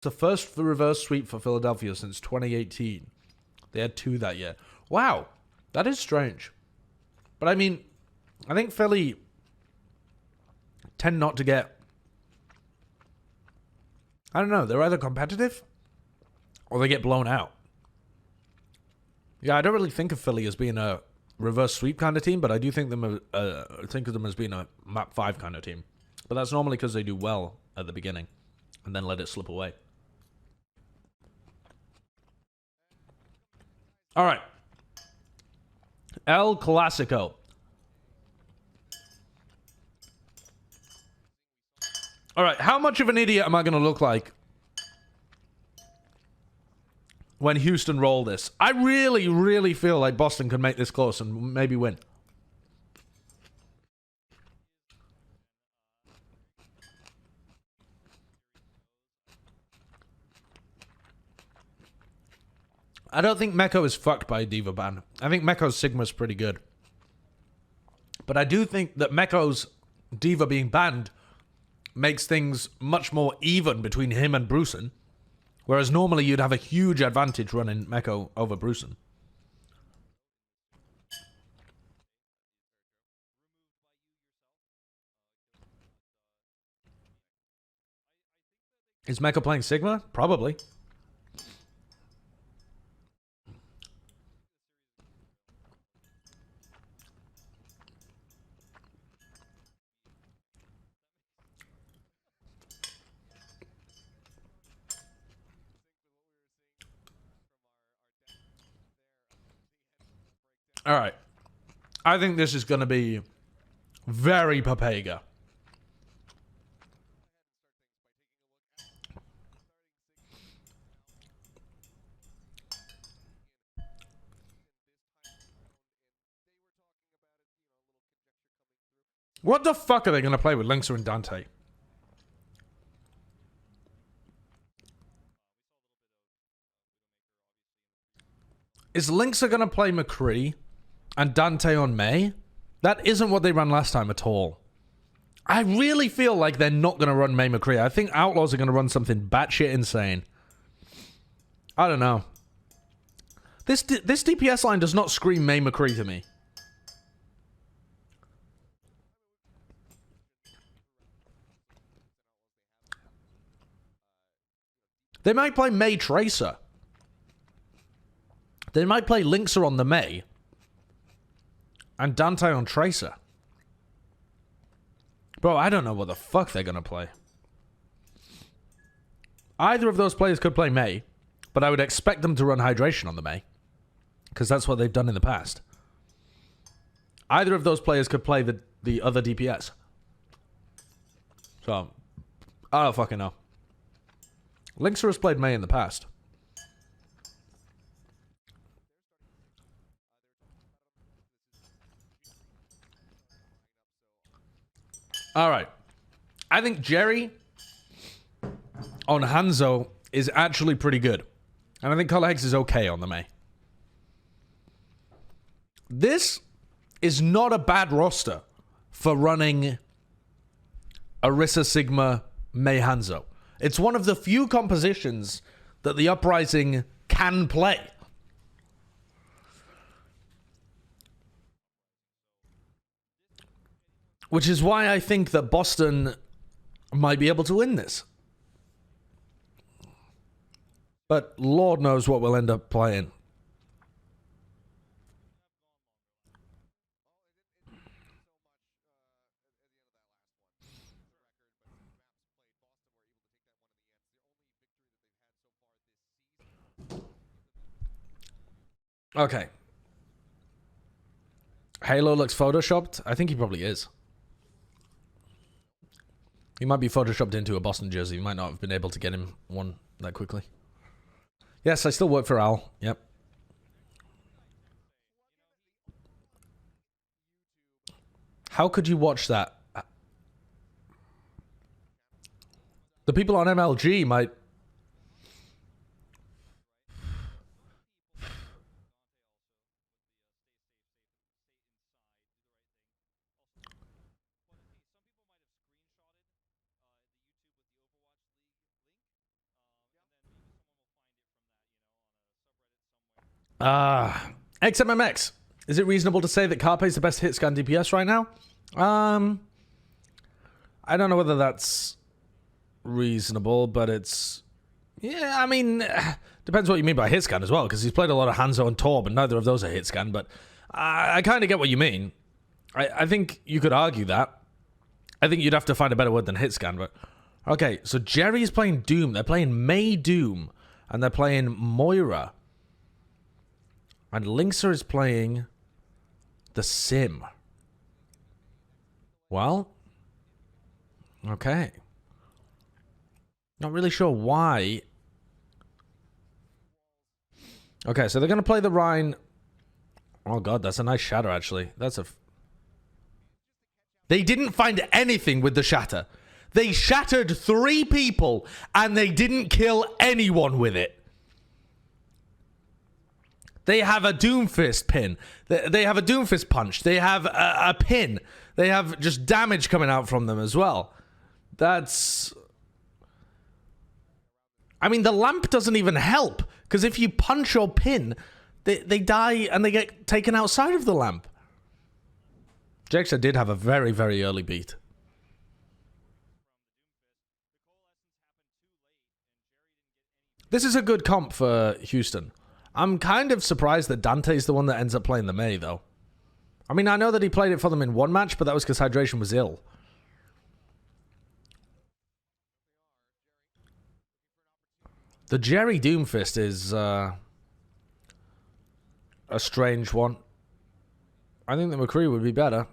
the first reverse sweep for Philadelphia since 2018. They had 2 that year. Wow, that is strange. But I mean, I think Philly tend not to get... I don't know, they're either competitive or they get blown out. Yeah, I don't really think of Philly as being a reverse sweep kind of team, but I do think think of them as being a map 5 kind of team. But that's normally because they do well at the beginning and then let it slip away. All right. El Clasico. All right, how much of an idiot am I going to look like when Houston roll this? I really, really feel like Boston can make this close and maybe win. I don't think Meko is fucked by a Diva ban. I think Meko's Sigma's pretty good. But I do think that Meko's Diva being banned makes things much more even between him and Brucen. Whereas normally you'd have a huge advantage running Meko over Brucen. Is Meko playing Sigma? Probably. All right. I think this is going to be very Papega. What the fuck are they going to play with Linkser and Dante? Is Linkser going to play McCree and Dante on May? That isn't what they ran last time at all. I really feel like they're not going to run May McCree. I think Outlaws are going to run something batshit insane. I don't know. This DPS line does not scream May McCree to me. They might play May Tracer. They might play Linkser on the May. And Dante on Tracer. Bro, I don't know what the fuck they're going to play. Either of those players could play May, but I would expect them to run Hydration on the May. Because that's what they've done in the past. Either of those players could play the other DPS. So, I don't fucking know. Linkser has played May in the past. All right. I think Jerry on Hanzo is actually pretty good. And I think Color Hex is okay on the May. This is not a bad roster for running Orisa Sigma May Hanzo. It's one of the few compositions that the Uprising can play. Which is why I think that Boston might be able to win this. But Lord knows what we'll end up playing. Okay. Halo looks photoshopped? I think he probably is. He might be photoshopped into a Boston jersey. You might not have been able to get him one that quickly. Yes, I still work for Al. Yep. How could you watch that? The people on MLG might... XMMX. Is it reasonable to say that Carpe is the best hit scan DPS right now? I don't know whether that's reasonable, but it's... Yeah, I mean, depends what you mean by hit scan as well, because he's played a lot of Hanzo and Tor, but neither of those are hit scan, but I kind of get what you mean. I think you could argue that. I think you'd have to find a better word than hit scan, but... Okay, so Jerry's playing Doom. They're playing May Doom, and they're playing Moira. And Linkser is playing The Sim. Well, okay. Not really sure why. Okay, so they're going to play the Rhine. Oh god, that's a nice shatter, actually. That's a... They didn't find anything with the shatter. They shattered 3 people, and they didn't kill anyone with it. They have a Doomfist pin. They have a Doomfist punch. They have a pin. They have just damage coming out from them as well. That's... I mean, the lamp doesn't even help, because if you punch or pin, they die and they get taken outside of the lamp. Jexa did have a very, very early beat. This is a good comp for Houston. I'm kind of surprised that Dante's the one that ends up playing the May, though. I mean, I know that he played it for them in one match, but that was because Hydration was ill. The Jerry Doomfist is a strange one. I think the McCree would be better.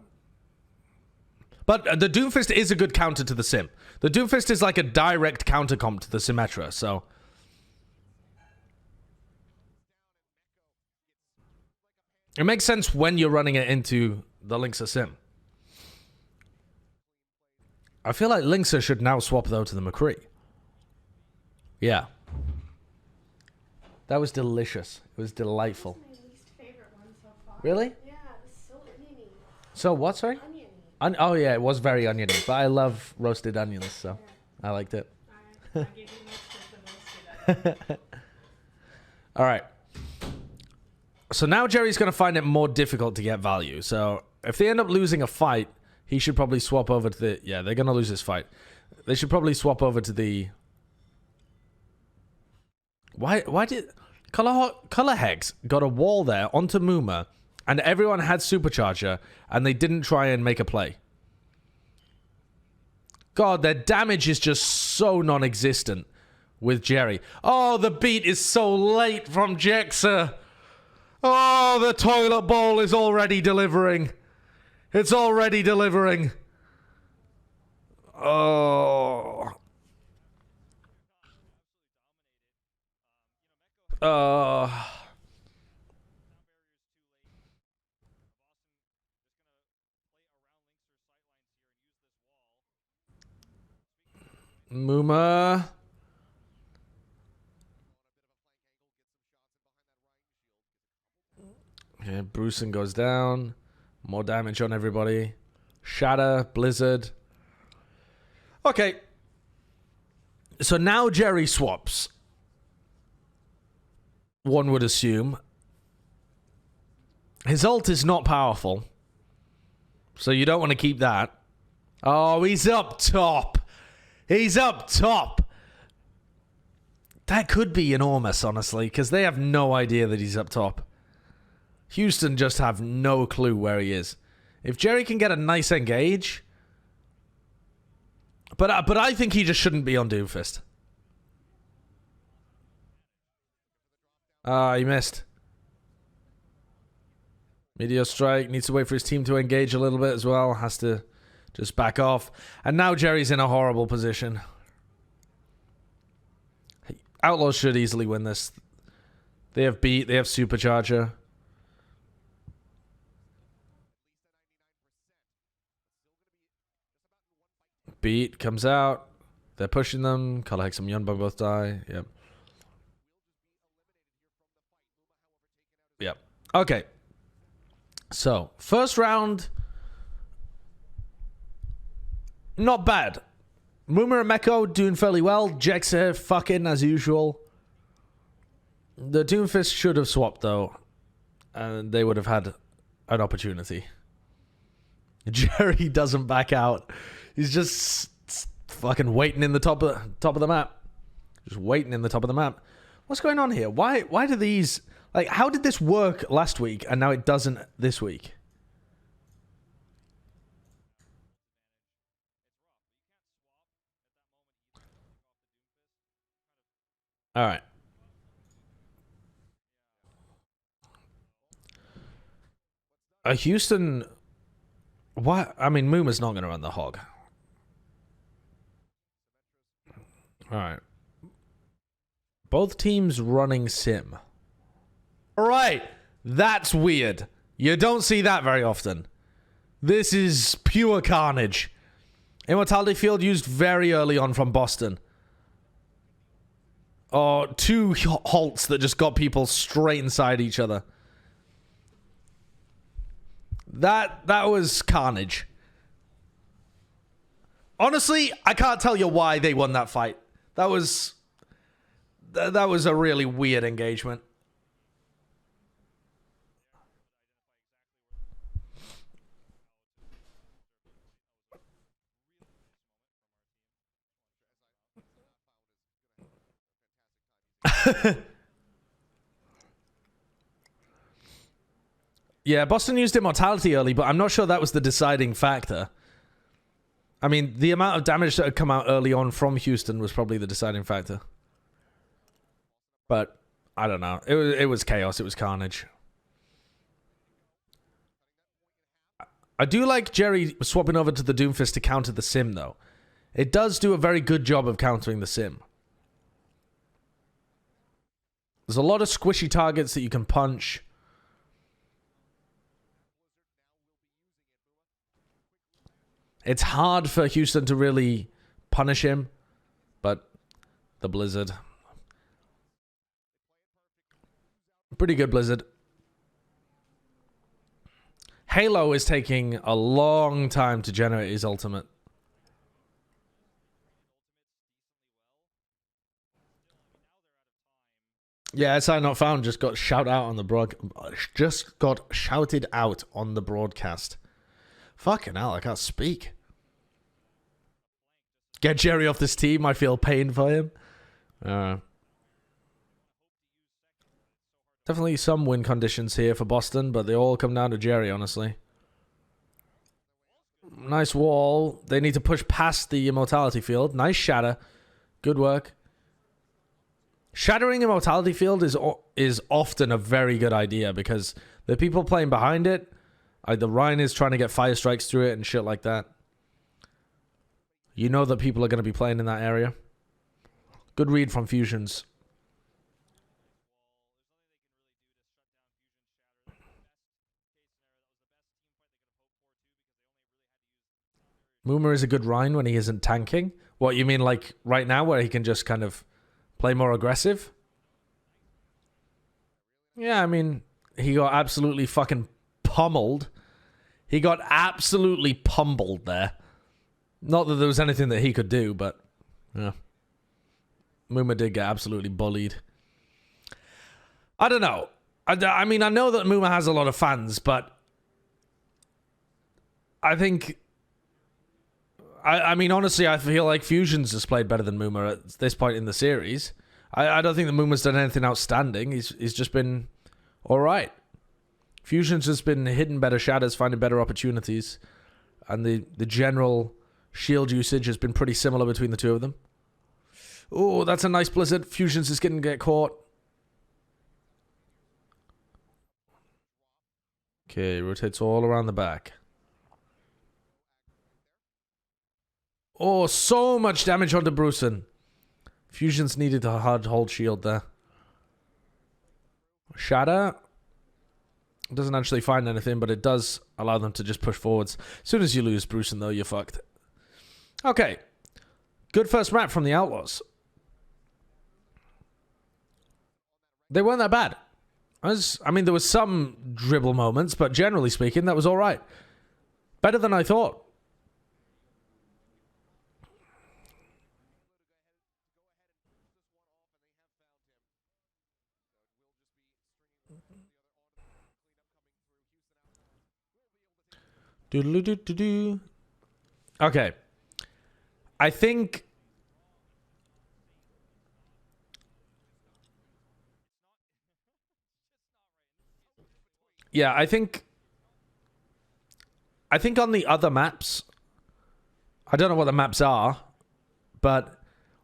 But the Doomfist is a good counter to the Sim. The Doomfist is like a direct counter comp to the Symmetra, so... It makes sense when you're running it into the Linkser Sim. I feel like Linkser should now swap, though, to the McCree. Yeah. That was delicious. It was delightful. That's my least favorite one so far. Really? Yeah, it was so oniony. So what, sorry? Oniony. Oh, yeah, it was very oniony. But I love roasted onions, so I liked it. I gave you most of the roasted. All right. So now Jerry's going to find it more difficult to get value. So if they end up losing a fight, he should probably swap over to the... Yeah, they're going to lose this fight. They should probably swap over to the... Why did... Color Hex got a wall there onto Muma, and everyone had Supercharger, and they didn't try and make a play. God, their damage is just so non-existent with Jerry. Oh, the beat is so late from Jexa. Oh, the toilet bowl is already delivering. It's already delivering. Oh. Muma. Okay, Brucin goes down. More damage on everybody. Shatter, Blizzard. Okay. So now Jerry swaps. One would assume. His ult is not powerful. So you don't want to keep that. Oh, he's up top. He's up top. That could be enormous, honestly, because they have no idea that he's up top. Houston just have no clue where he is. If Jerry can get a nice engage... But I think he just shouldn't be on Doomfist. Ah, he missed. Meteor Strike needs to wait for his team to engage a little bit as well. Has to just back off. And now Jerry's in a horrible position. Outlaws should easily win this. They have beat. They have Supercharger. Beat comes out. They're pushing them. Color Hex and Yunbug both die. Yep. Yep. Okay. So, first round. Not bad. Muma and Meko doing fairly well. Jexa fucking as usual. The Doomfist should have swapped, though. And they would have had an opportunity. Jerry doesn't back out. He's just fucking waiting in the top of the map. Just waiting in the top of the map. What's going on here? Why do these... Like, how did this work last week and now it doesn't this week? Alright. Houston... What? I mean, Mooma's not going to run the hog. Alright. Both teams running sim. Alright. That's weird. You don't see that very often. This is pure carnage. Immortality Field used very early on from Boston. Oh, 2 halts that just got people straight inside each other. That was carnage. Honestly, I can't tell you why they won that fight. That was a really weird engagement. Yeah, Boston used Immortality early, but I'm not sure that was the deciding factor. I mean, the amount of damage that had come out early on from Houston was probably the deciding factor. But, I don't know. It was chaos. It was carnage. I do like Jerry swapping over to the Doomfist to counter the sim, though. It does do a very good job of countering the sim. There's a lot of squishy targets that you can punch. It's hard for Houston to really punish him, but the Blizzard. Pretty good Blizzard. Halo is taking a long time to generate his ultimate. Yeah, SI Not Found just got shouted out on the broadcast. Fucking hell, I can't speak. Get Jerry off this team. I feel pain for him. Definitely some win conditions here for Boston, but they all come down to Jerry, honestly. Nice wall. They need to push past the Immortality Field. Nice shatter. Good work. Shattering Immortality Field is often a very good idea because the people playing behind it, either Ryan is trying to get fire strikes through it and shit like that. You know that people are going to be playing in that area. Good read from Fusions. Moomer is a good Ryan when he isn't tanking. What, you mean like right now where he can just kind of play more aggressive? Yeah, I mean, he got absolutely fucking pummeled. He got absolutely pummeled there. Not that there was anything that he could do, but yeah. Moomer did get absolutely bullied. I don't know. I mean, I know that Moomer has a lot of fans, but I think... I mean, honestly, I feel like Fusions has played better than Moomer at this point in the series. I don't think that Moomer's done anything outstanding. He's just been all right. Fusions has been hitting better shatters, finding better opportunities, and the general shield usage has been pretty similar between the two of them. Oh, that's a nice Blizzard. Fusions is going to get caught. Okay, rotates all around the back. Oh, so much damage onto Brucein. Fusions needed a hard hold shield there. Shatter doesn't actually find anything, but it does allow them to just push forwards. As soon as you lose Brucein, though, you're fucked. Okay. Good first map from the Outlaws. They weren't that bad. I mean, there was some dribble moments, but generally speaking, that was all right. Better than I thought. Doodle-doo-doo-doo. Okay. I think... Yeah, I think on the other maps, I don't know what the maps are, but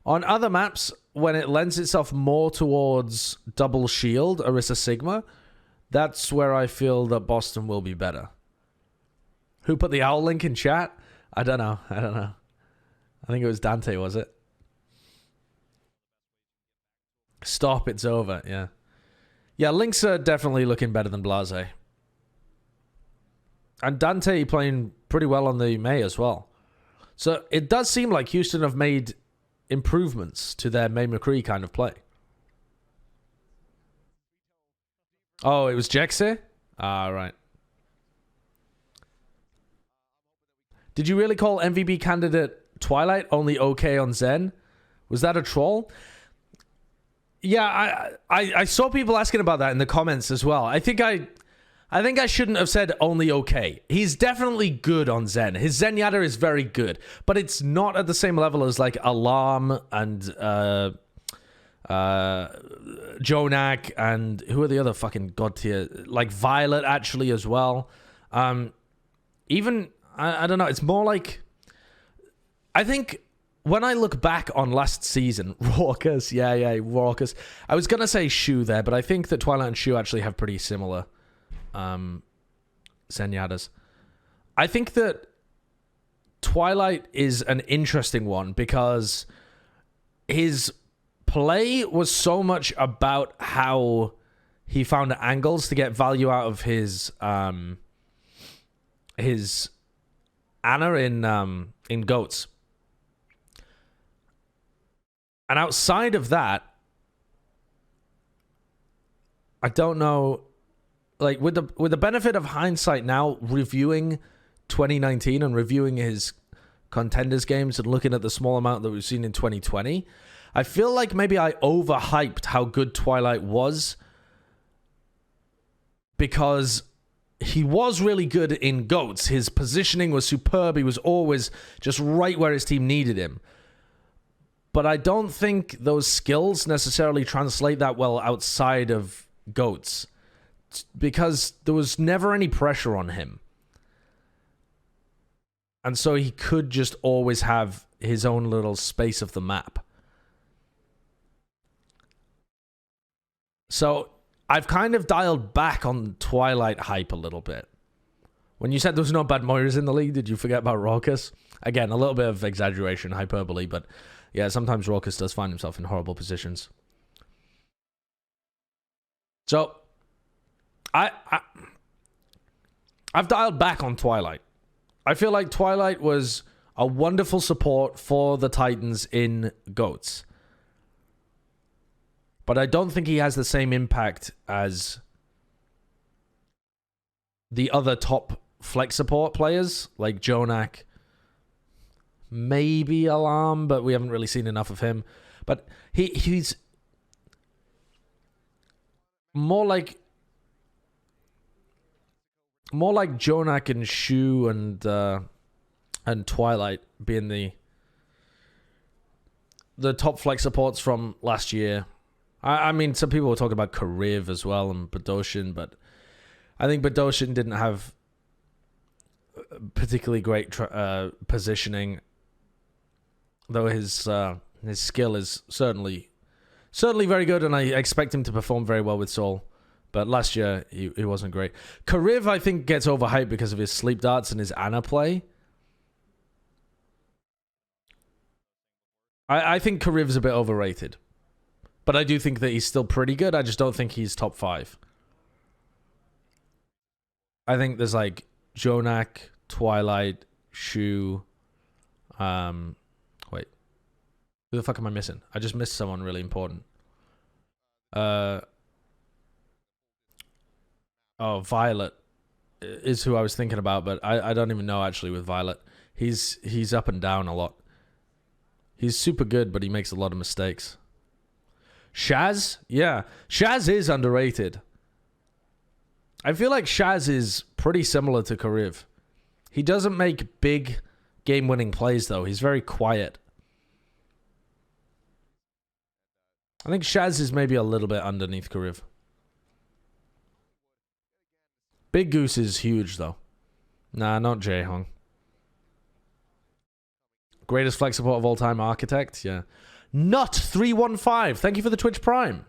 on other maps, when it lends itself more towards double shield, Orisa Sigma, that's where I feel that Boston will be better. Who put the owl link in chat? I don't know. I think it was Dante, was it? Stop, it's over. Yeah. Yeah, links are definitely looking better than Blase. And Dante playing pretty well on the May as well. So it does seem like Houston have made improvements to their May McCree kind of play. Oh, it was Jexe? Ah, right. Did you really call MVP candidate Twilight only okay on Zen? Was that a troll? Yeah, I saw people asking about that in the comments as well. I think I shouldn't have said only okay. He's definitely good on Zen. His Zenyatta is very good, but it's not at the same level as like Alarm and Jonak and who are the other fucking god tier, like Violet actually as well. Even I don't know. It's more like I think. When I look back on last season, Raucous, yeah, Raucous. I was going to say Shu there, but I think that Twilight and Shu actually have pretty similar Zenyatas. I think that Twilight is an interesting one because his play was so much about how he found angles to get value out of his Ana in Goats. And outside of that, I don't know. Like with the benefit of hindsight now, reviewing 2019 and reviewing his contenders games and looking at the small amount that we've seen in 2020, I feel like maybe I overhyped how good Twilight was because he was really good in Goats. His positioning was superb. He was always just right where his team needed him. But I don't think those skills necessarily translate that well outside of Goats because there was never any pressure on him. And so he could just always have his own little space of the map. So I've kind of dialed back on Twilight hype a little bit. When you said there was no bad Moiras in the league, did you forget about Raucous? Again, a little bit of exaggeration, hyperbole, but yeah, sometimes Raucous does find himself in horrible positions. So, I've dialed back on Twilight. I feel like Twilight was a wonderful support for the Titans in Goats. But I don't think he has the same impact as the other top flex support players, like Jonak, maybe Alarm, but we haven't really seen enough of him. But he's more like Jonak and Shu and Twilight being the top flex supports from last year. I mean, some people were talking about Kariv as well and Badoshin, but I think Badoshin didn't have particularly great positioning. Though his skill is certainly very good, and I expect him to perform very well with Soul. But last year, he wasn't great. Kariv, I think, gets overhyped because of his sleep darts and his Ana play. I think Kariv's a bit overrated. But I do think that he's still pretty good. I just don't think he's top 5. I think there's like Jonak, Twilight, Shu, wait. Who the fuck am I missing? I just missed someone really important. Violet is who I was thinking about, but I don't even know actually with Violet. He's up and down a lot. He's super good, but he makes a lot of mistakes. Shaz? Yeah. Shaz is underrated. I feel like Shaz is pretty similar to Kariv. He doesn't make big game-winning plays, though. He's very quiet. I think Shaz is maybe a little bit underneath Kariv. Big Goose is huge, though. Nah, not Jae-Hong. Greatest flex support of all time, Architect. Yeah. Not 315. Thank you for the Twitch Prime.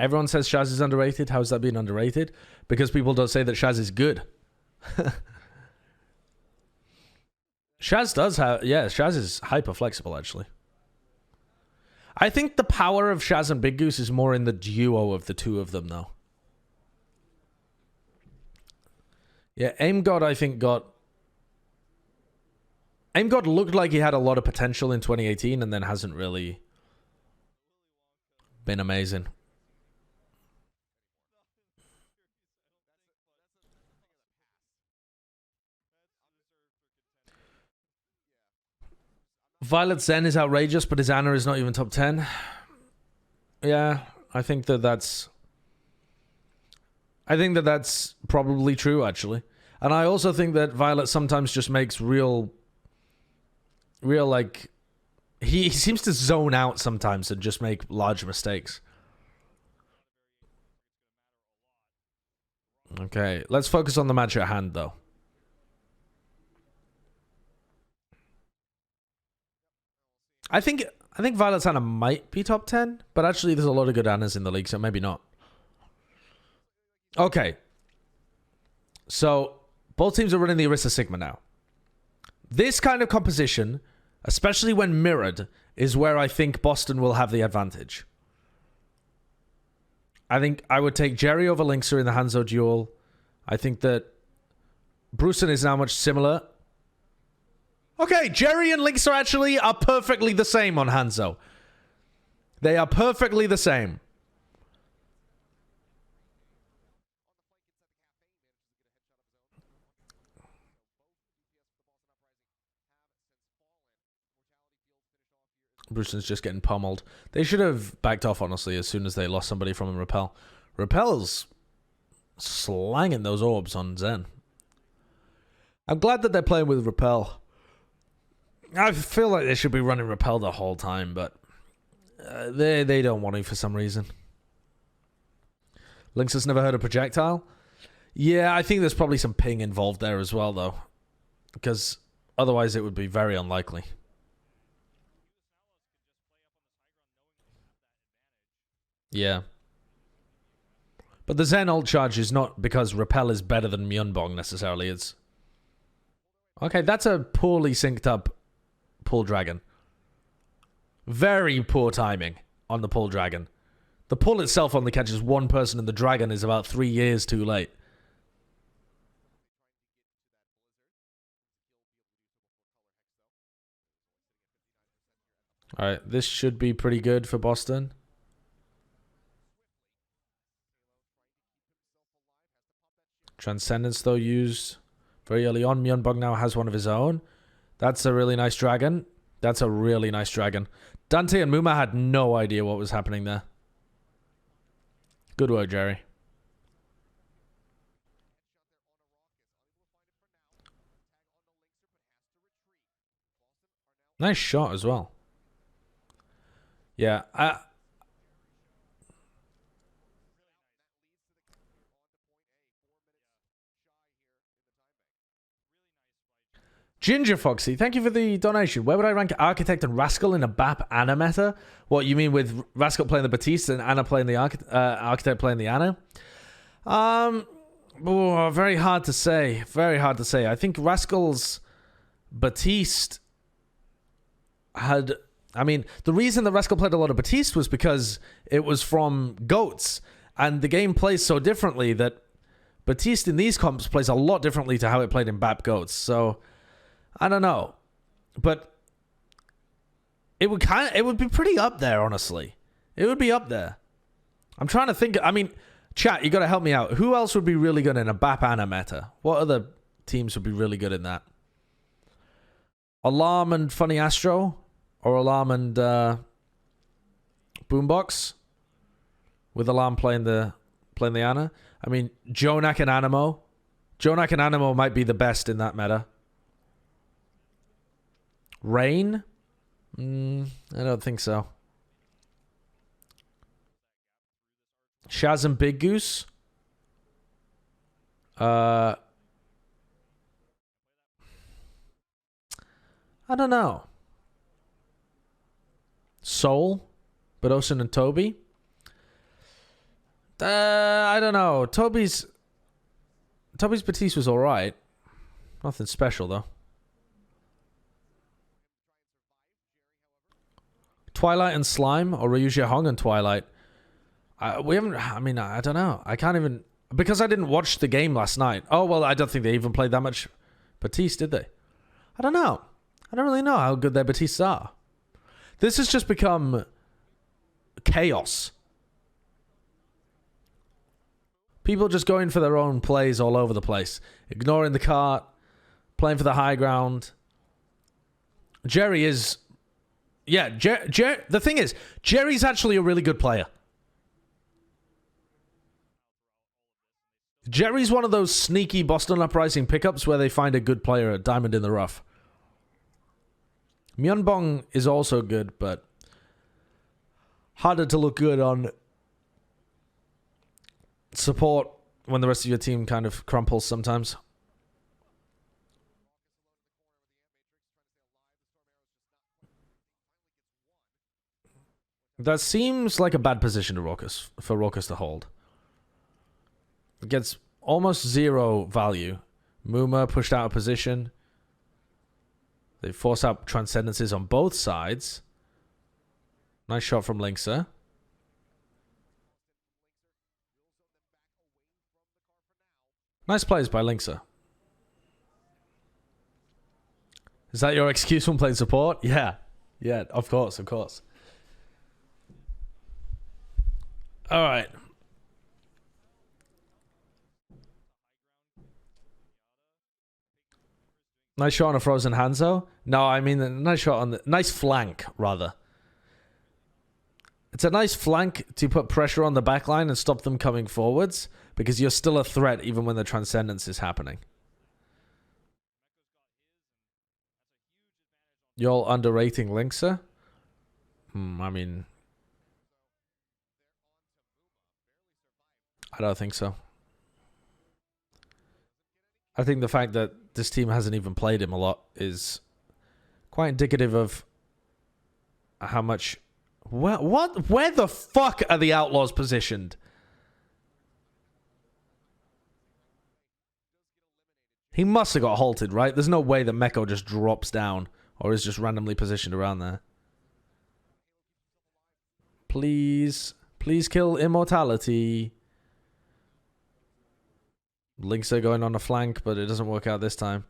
Everyone says Shaz is underrated. How's that being underrated? Because people don't say that Shaz is good. Shaz does have... Yeah, Shaz is hyper flexible, actually. I think the power of Shaz and Big Goose is more in the duo of the two of them, though. Yeah, Aim God, I think, got... Aim God looked like he had a lot of potential in 2018 and then hasn't really been amazing. Violet Zen is outrageous, but his Ana is not even top 10. Yeah, I think that's probably true, actually. And I also think that Violet sometimes just makes real like... He seems to zone out sometimes and just make large mistakes. Okay, let's focus on the match at hand, though. I think Violet's Ana might be top 10, but actually there's a lot of good Anas in the league, so maybe not. Okay. So, both teams are running the Orisa Sigma now. This kind of composition, especially when mirrored, is where I think Boston will have the advantage. I think I would take Jerry over Linkser in the Hanzo duel. I think that Bruceon is now much similar. Okay, Jerry and Linkser actually are perfectly the same on Hanzo. They are perfectly the same. Bruceon's just getting pummeled. They should have backed off, honestly, as soon as they lost somebody from Repel. Repel's slanging those orbs on Zen. I'm glad that they're playing with Repel. I feel like they should be running Repel the whole time, but they don't want to for some reason. Lynx has never heard of projectile. Yeah, I think there's probably some ping involved there as well, though, because otherwise it would be very unlikely. Yeah. But the Zen ult charge is not because Repel is better than Myeonbong necessarily. It's... Okay, that's a poorly synced up pull dragon. Very poor timing on the pull dragon. The pull itself only catches one person and the dragon is about 3 years too late. Alright, this should be pretty good for Boston. Transcendence, though, used very early on. Myeonbong now has one of his own. That's a really nice dragon. That's a really nice dragon. Dante and Muma had no idea what was happening there. Good work, Jerry. Nice shot as well. Yeah, Ginger Foxy, thank you for the donation. Where would I rank Architect and Rascal in a BAP Ana meta? What, you mean with Rascal playing the Batiste and Ana playing the Architect playing the Ana? Very hard to say. Very hard to say. I think Rascal's Batiste had... I mean, the reason that Rascal played a lot of Batiste was because it was from GOATs, and the game plays so differently that Batiste in these comps plays a lot differently to how it played in BAP GOATs, so... I don't know, but it would be pretty up there, honestly. It would be up there. I'm trying to think. I mean, chat, you got to help me out. Who else would be really good in a BAP Ana meta? What other teams would be really good in that? Alarm and Funny Astro, or Alarm and Boombox, with Alarm playing the Ana. I mean, Jonak and Animo. Jonak and Animo might be the best in that meta. Rain? I don't think so. Shaz and Big Goose? I don't know. Soul? Bedosin and Toby? I don't know. Toby's Batiste was alright. Nothing special, though. Twilight and Slime? Or Ryuji Hong and Twilight? We haven't... I mean, I don't know. I can't even... Because I didn't watch the game last night. Oh, well, I don't think they even played that much Batiste, did they? I don't know. I don't really know how good their Batistes are. This has just become chaos. People just going for their own plays all over the place. Ignoring the cart. Playing for the high ground. Jerry is... Yeah, the thing is, Jerry's actually a really good player. Jerry's one of those sneaky Boston Uprising pickups where they find a good player at Diamond in the Rough. Myeonbong is also good, but harder to look good on support when the rest of your team kind of crumples sometimes. That seems like a bad position for Raucus to hold. It gets almost 0 value. Muma pushed out of position. They force out transcendences on both sides. Nice shot from Linkser. Nice plays by Linkser. Is that your excuse when playing support? Yeah. Yeah, of course, of course. Alright. Nice shot on a frozen Hanzo. No, I mean a nice shot on the... Nice flank, rather. It's a nice flank to put pressure on the backline and stop them coming forwards, because you're still a threat even when the Transcendence is happening. You're all underrating Linkser? I mean... I don't think so. I think the fact that this team hasn't even played him a lot is quite indicative of how much... Where the fuck are the Outlaws positioned? He must have got halted, right? There's no way that Meko just drops down or is just randomly positioned around there. Please. Please kill Immortality. Links are going on a flank, but it doesn't work out this time.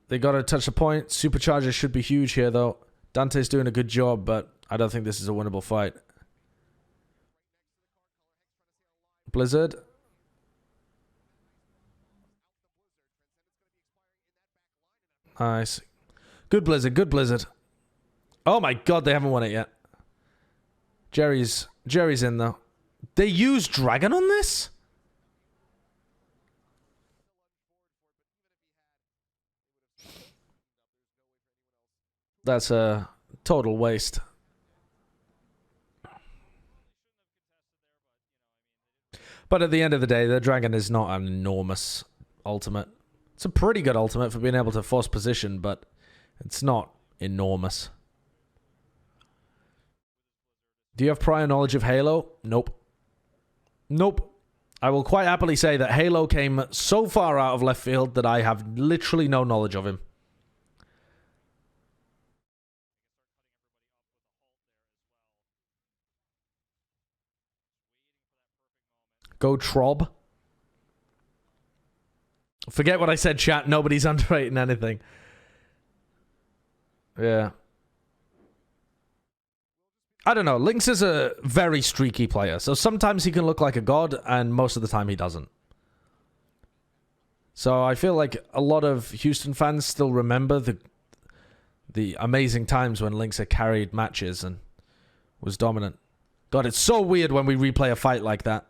They got to touch the point. Supercharger should be huge here, though. Dante's doing a good job, but I don't think this is a winnable fight. Blizzard. Nice. Good Blizzard, good Blizzard. Oh my god, they haven't won it yet. Jerry's in, though. They use Dragon on this? That's a total waste. But at the end of the day, the Dragon is not an enormous ultimate. It's a pretty good ultimate for being able to force position, but it's not enormous. Do you have prior knowledge of Halo? Nope. Nope. I will quite happily say that Halo came so far out of left field that I have literally no knowledge of him. Go Trob. Forget what I said, chat. Nobody's underrating anything. Yeah. I don't know. Lynx is a very streaky player. So sometimes he can look like a god, and most of the time he doesn't. So I feel like a lot of Houston fans still remember the amazing times when Lynx had carried matches and was dominant. God, it's so weird when we replay a fight like that.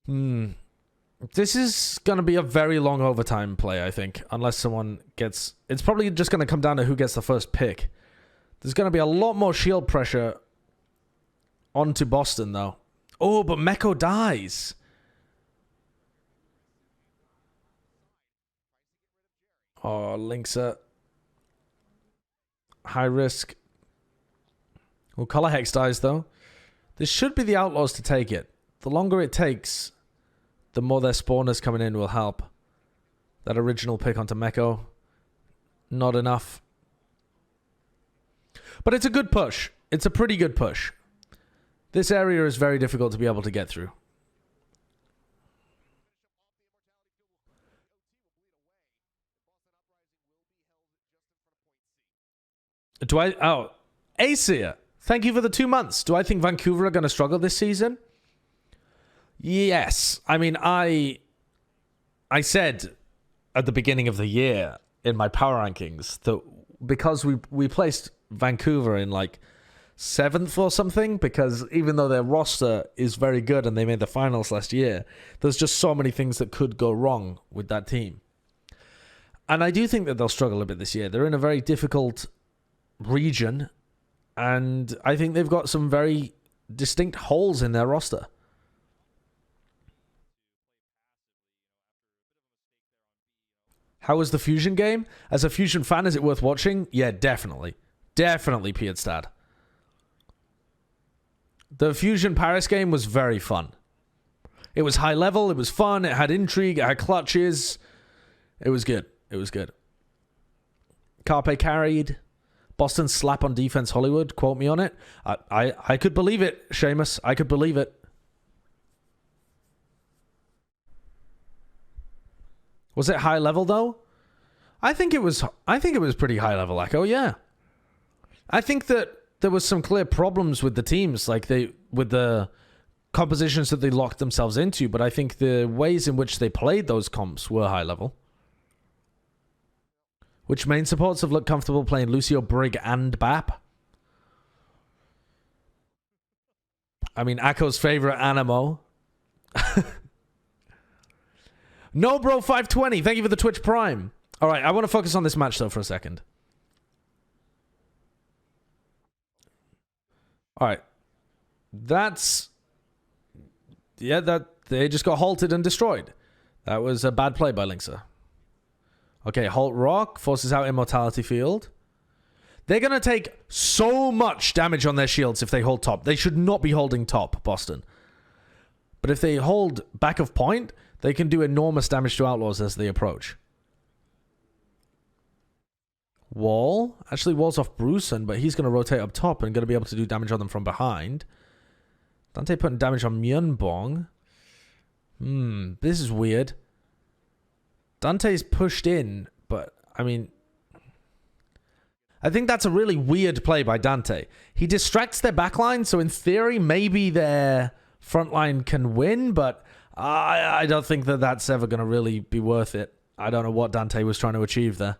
This is going to be a very long overtime play, I think, unless someone gets... It's probably just going to come down to who gets the first pick. There's going to be a lot more shield pressure onto Boston, though. Oh, but Meko dies. Oh, Linksa. High risk. Well, Color Hex dies, though. This should be the Outlaws to take it. The longer it takes, the more their spawners coming in will help. That original pick onto Meko. Not enough. But it's a good push. It's a pretty good push. This area is very difficult to be able to get through. Do I... Oh, Aesir. Thank you for the 2 months. Do I think Vancouver are going to struggle this season? Yes. I mean, I said at the beginning of the year in my power rankings that because we placed Vancouver in like 7th or something, because even though their roster is very good and they made the finals last year, there's just so many things that could go wrong with that team. And I do think that they'll struggle a bit this year. They're in a very difficult region, and I think they've got some very distinct holes in their roster. How was the Fusion game? As a Fusion fan, is it worth watching? Yeah, definitely. Definitely, Pietstad. The Fusion Paris game was very fun. It was high level, it was fun, it had intrigue, it had clutches. It was good. It was good. Carpe carried. Boston slap on defense Hollywood. Quote me on it. I could believe it, Seamus. I could believe it. Was it high level though? I think it was pretty high level, Echo, yeah. I think that there was some clear problems with the teams, like with the compositions that they locked themselves into, but I think the ways in which they played those comps were high level. Which main supports have looked comfortable playing Lucio, Brig, and Bap? I mean, Akko's favorite Animo. No, bro, 520. Thank you for the Twitch Prime. All right, I want to focus on this match, though, for a second. All right. That's... Yeah, that they just got halted and destroyed. That was a bad play by Linksa. Okay, halt rock, forces out immortality field. They're going to take so much damage on their shields if they hold top. They should not be holding top, Boston. But if they hold back of point, they can do enormous damage to Outlaws as they approach. Wall. Actually, Wall's off Brucean, but he's going to rotate up top and going to be able to do damage on them from behind. Dante putting damage on Myunbong. This is weird. Dante's pushed in, but, I mean... I think that's a really weird play by Dante. He distracts their backline, so in theory, maybe their frontline can win, but I don't think that that's ever going to really be worth it. I don't know what Dante was trying to achieve there.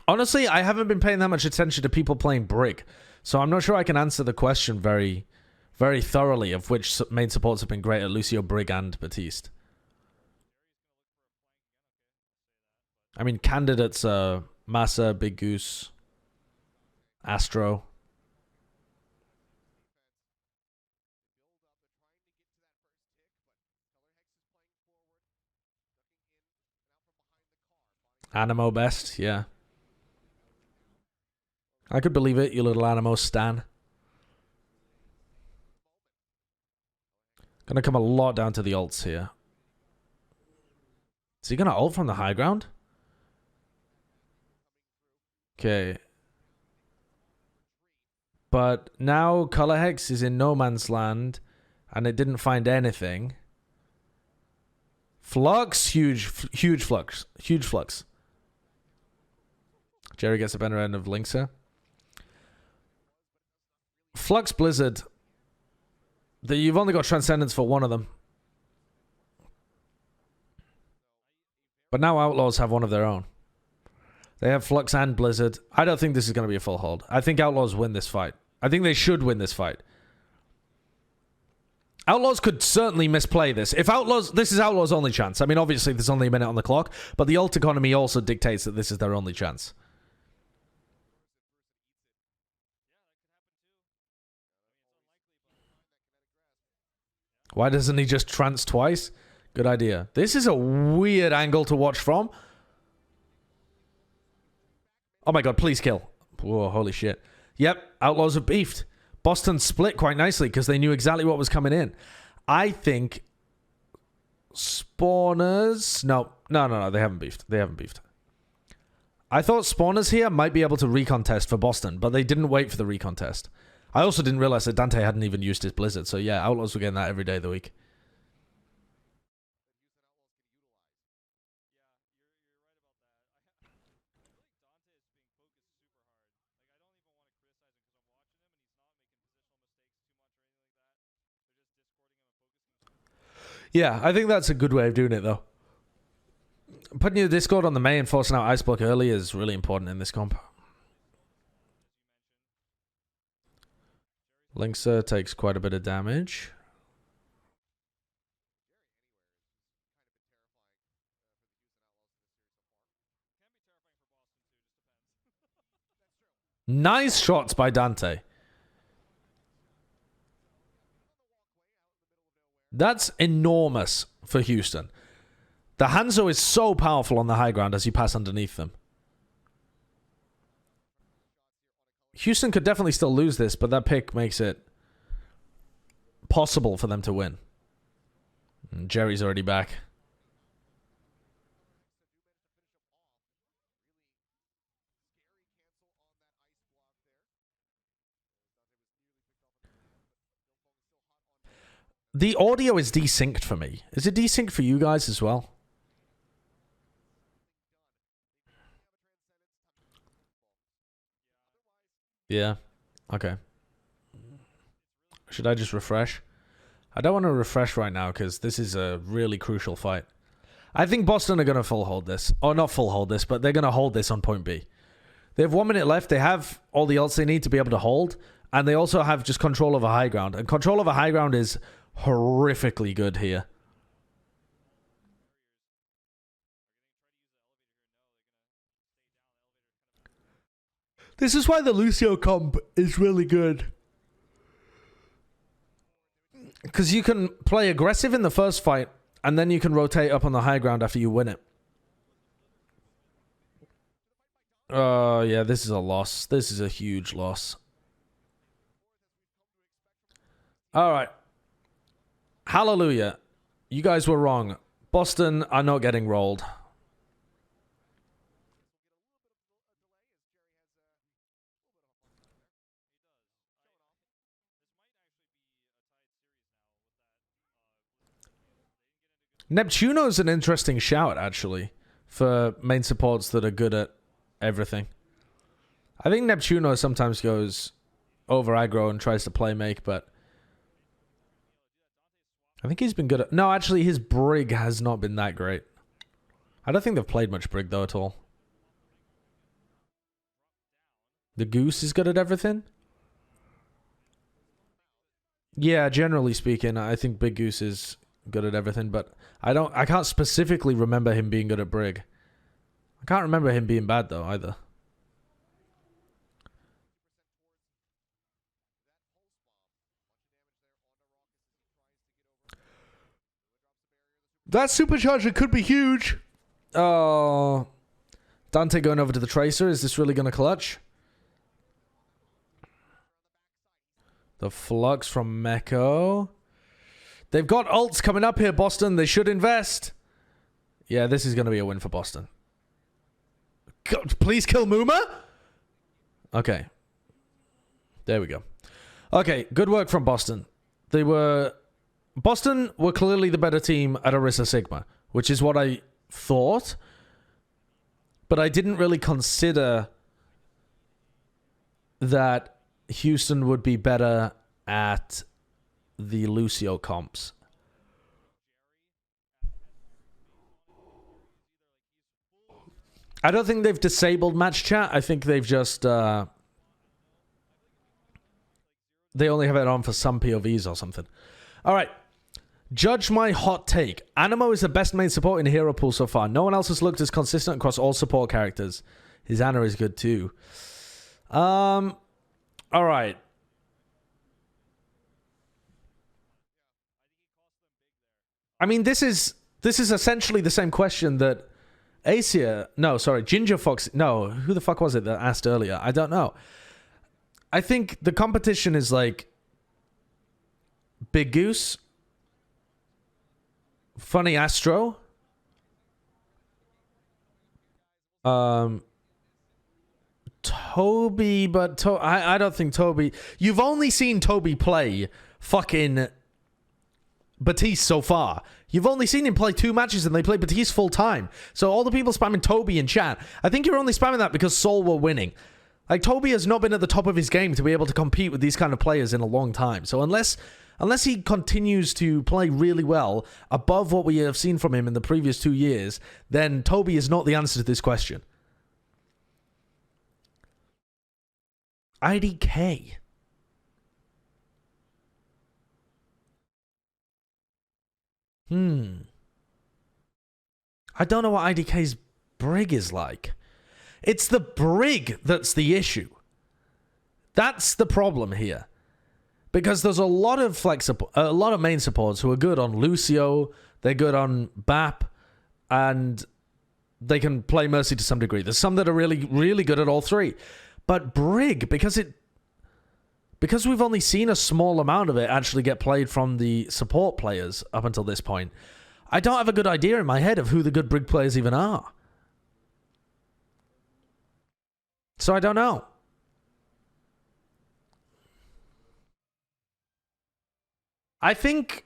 Honestly, I haven't been paying that much attention to people playing Brig, so I'm not sure I can answer the question very, very thoroughly of which main supports have been great at Lucio, Brig, and Batiste. I mean, candidates are Massa, Big Goose, Astro. Animo best, yeah. I could believe it, you little Animo stan. Gonna come a lot down to the ults here. Is he gonna ult from the high ground? Okay. But now Color Hex is in no man's land, and it didn't find anything. Flux, huge flux. Huge flux. Jerry gets a better end of Linksa. Flux Blizzard. You've only got Transcendence for one of them. But now Outlaws have one of their own. They have Flux and Blizzard. I don't think this is going to be a full hold. I think Outlaws win this fight. I think they should win this fight. Outlaws could certainly misplay this. If Outlaws... This is Outlaws' only chance. I mean, obviously, there's only a minute on the clock, but the alt economy also dictates that this is their only chance. Why doesn't he just trance twice? Good idea. This is a weird angle to watch from. Oh my god, please kill. Whoa, holy shit. Yep, Outlaws have beefed. Boston split quite nicely because they knew exactly what was coming in. I think Spawners... No, they haven't beefed. They haven't beefed. I thought Spawners here might be able to recontest for Boston, but they didn't wait for the recontest. I also didn't realize that Dante hadn't even used his Blizzard, so yeah, Outlaws were getting that every day of the week. Yeah, I think that's a good way of doing it, though. Putting your Discord on the main and forcing out Ice Block early is really important in this comp. Linkser takes quite a bit of damage. Nice shots by Dante. That's enormous for Houston. The Hanzo is so powerful on the high ground as you pass underneath them. Houston could definitely still lose this, but that pick makes it possible for them to win. And Jerry's already back. The audio is desynced for me. Is it desynced for you guys as well? Yeah. Okay. Should I just refresh? I don't want to refresh right now because this is a really crucial fight. I think Boston are going to full hold this. Or not full hold this, but they're going to hold this on point B. They have 1 minute left. They have all the ults they need to be able to hold. And they also have just control over high ground. And control over high ground is horrifically good here. This is why the Lucio comp is really good. Because you can play aggressive in the first fight, and then you can rotate up on the high ground after you win it. Yeah, this is a loss. This is a huge loss. Alright. Hallelujah. You guys were wrong. Boston are not getting rolled. Neptuno's an interesting shout, actually, for main supports that are good at everything. I think Neptuno sometimes goes over aggro and tries to play make, but I think he's been good at... No, actually, his Brig has not been that great. I don't think they've played much Brig, though, at all. The Goose is good at everything? Yeah, generally speaking, I think Big Goose is good at everything, but I can't specifically remember him being good at Brig. I can't remember him being bad, though, either. That supercharger could be huge. Oh. Dante going over to the Tracer. Is this really going to clutch? The Flux from Meko. They've got ults coming up here, Boston. They should invest. Yeah, this is going to be a win for Boston. God, please kill Muma. Okay. There we go. Okay, good work from Boston. Boston were clearly the better team at Orisa Sigma, which is what I thought. But I didn't really consider that Houston would be better at the Lucio comps. I don't think they've disabled match chat. I think they've just they only have it on for some POVs or something. All right. Judge my hot take. Animo is the best main support in hero pool so far. No one else has looked as consistent across all support characters. His Ana is good too. All right. I mean, this is essentially the same question that Ginger Fox, who the fuck was it that asked earlier? I don't know. I think the competition is like Big Goose, Funny Astro, Toby, but I don't think Toby. You've only seen Toby play fucking Batiste so far. You've only seen him play 2 matches and they play Batiste full time. So all the people spamming Toby in chat, I think you're only spamming that because Seoul were winning. Like, Toby has not been at the top of his game to be able to compete with these kind of players in a long time. So unless he continues to play really well above what we have seen from him in the previous 2 years, then Toby is not the answer to this question. IDK. I don't know what IDK's brig is like. It's the brig that's the issue. That's the problem here. Because there's a lot of main supports who are good on Lucio, they're good on BAP, and they can play Mercy to some degree. There's some that are really, really good at all 3. But brig, because we've only seen a small amount of it actually get played from the support players up until this point, I don't have a good idea in my head of who the good brig players even are. So I don't know. I think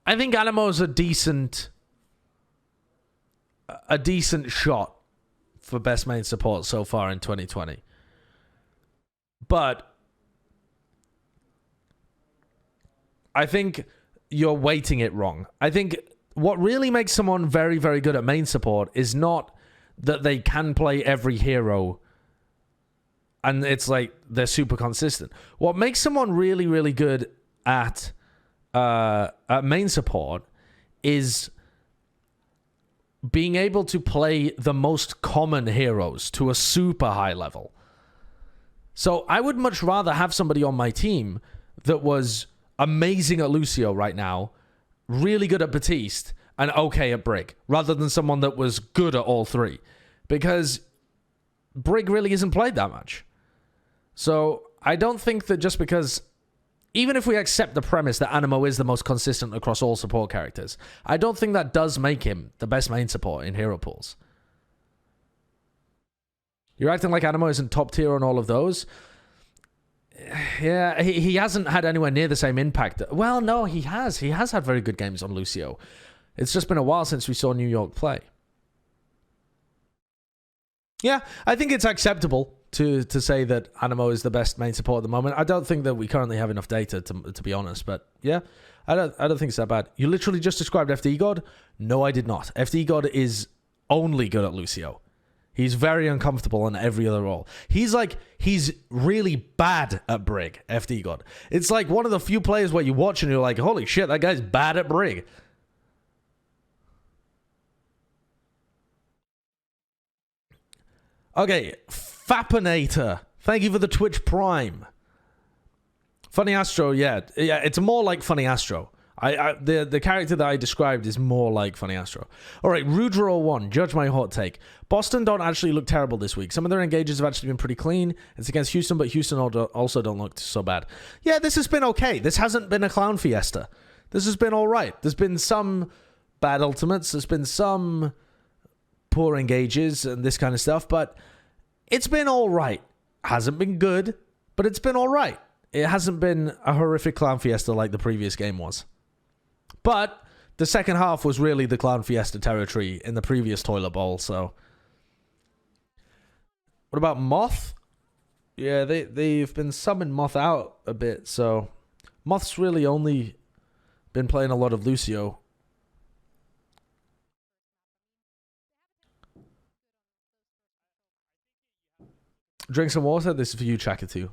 Animo's a decent shot for best main support so far in 2020. But I think you're weighting it wrong. I think what really makes someone very, very good at main support is not that they can play every hero and it's like they're super consistent. What makes someone really, really good at main support is being able to play the most common heroes to a super high level. So I would much rather have somebody on my team that was amazing at Lucio right now, really good at Batiste, and okay at Brig, rather than someone that was good at all 3. Because Brig really isn't played that much. So I don't think that just because, even if we accept the premise that Animo is the most consistent across all support characters, I don't think that does make him the best main support in hero pools. You're acting like Animo isn't top tier on all of those. Yeah, he hasn't had anywhere near the same impact. Well, no, he has. He has had very good games on Lucio. It's just been a while since we saw New York play. Yeah, I think it's acceptable to say that Animo is the best main support at the moment. I don't think that we currently have enough data to be honest, but yeah, I don't think it's that bad. You literally just described FD God? No, I did not. FD God is only good at Lucio. He's very uncomfortable in every other role. He's really bad at Brig, FD God. It's like one of the few players where you watch and you're like, holy shit, that guy's bad at Brig. Okay, Fapinator. Thank you for the Twitch Prime. Funny Astro, yeah, it's more like Funny Astro. The character that I described is more like Funny Astro. All right, Rudra01, judge my hot take. Boston don't actually look terrible this week. Some of their engages have actually been pretty clean. It's against Houston, but Houston also don't look so bad. Yeah, this has been okay. This hasn't been a clown fiesta. This has been all right. There's been some bad ultimates. There's been some poor engages and this kind of stuff, but it's been all right. Hasn't been good, but it's been all right. It hasn't been a horrific clown fiesta like the previous game was. But the second half was really the clown fiesta territory in the previous toilet bowl, so. What about Moth? Yeah, they've been summing Moth out a bit, so. Moth's really only been playing a lot of Lucio. Drink some water. This is for you, Chakatu.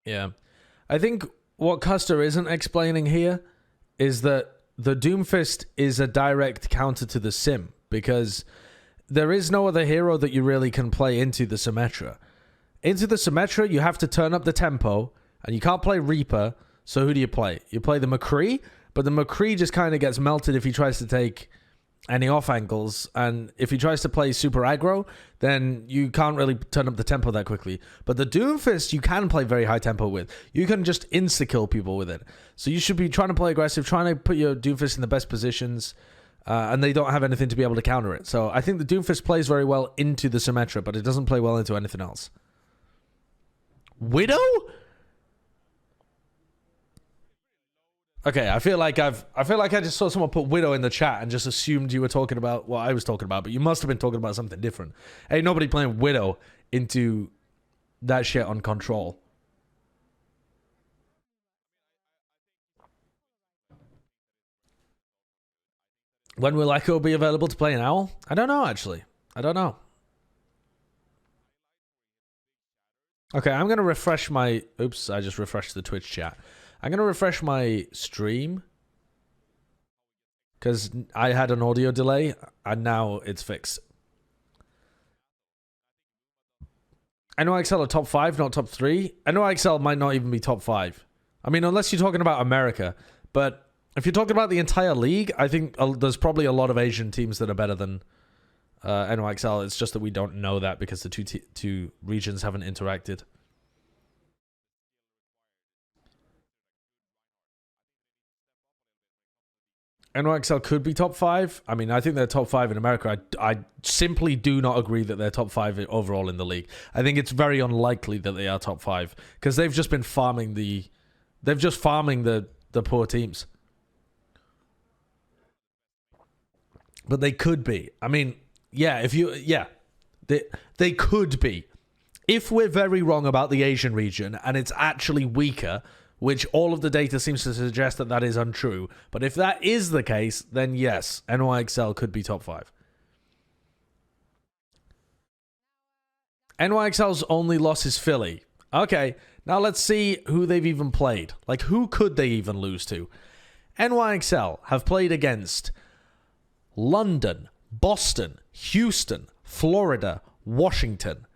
Yeah. I think what Custer isn't explaining here is that the Doomfist is a direct counter to the Sim, because there is no other hero that you really can play into the Symmetra. Into the Symmetra, you have to turn up the tempo, and you can't play Reaper, so who do you play? You play the McCree, but the McCree just kind of gets melted if he tries to take any off angles, and if he tries to play super aggro, then you can't really turn up the tempo that quickly. But the Doomfist you can play very high tempo with. You can just insta-kill people with it. So you should be trying to play aggressive, trying to put your Doomfist in the best positions, and they don't have anything to be able to counter it. So I think the Doomfist plays very well into the Symmetra, but it doesn't play well into anything else. Widow? Okay, I feel like I just saw someone put Widow in the chat and just assumed you were talking about what I was talking about, but you must have been talking about something different. Ain't nobody playing Widow into that shit on Control. When will Echo be available to play an Owl? I don't know, actually. I don't know. Okay, I'm going to refresh my... Oops, I just refreshed the Twitch chat. I'm going to refresh my stream, because I had an audio delay, and now it's fixed. NYXL are top 5, not top 3. NYXL might not even be top 5. I mean, unless you're talking about America. But if you're talking about the entire league, I think there's probably a lot of Asian teams that are better than NYXL. It's just that we don't know that because the two regions haven't interacted. NYXL could be top 5. I mean, I think they're top 5 in America. I simply do not agree that they're top 5 overall in the league. I think it's very unlikely that they are top 5 because they've just been farming the poor teams. But they could be. I mean, yeah, they could be. If we're very wrong about the Asian region and it's actually weaker, which all of the data seems to suggest that is untrue. But if that is the case, then yes, NYXL could be top 5. NYXL's only loss is Philly. Okay, now let's see who they've even played. Like, who could they even lose to? NYXL have played against London, Boston, Houston, Florida, Washington.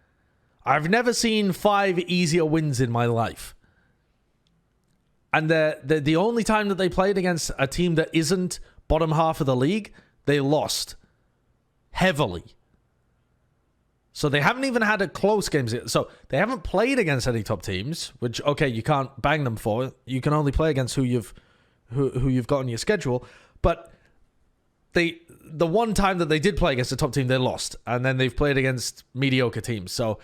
I've never seen 5 easier wins in my life. And the only time that they played against a team that isn't bottom half of the league, they lost heavily. So they haven't even had a close games. So they haven't played against any top teams, which, okay, you can't bang them for. You can only play against who you've got on your schedule. But the one time that they did play against a top team, they lost. And then they've played against mediocre teams. So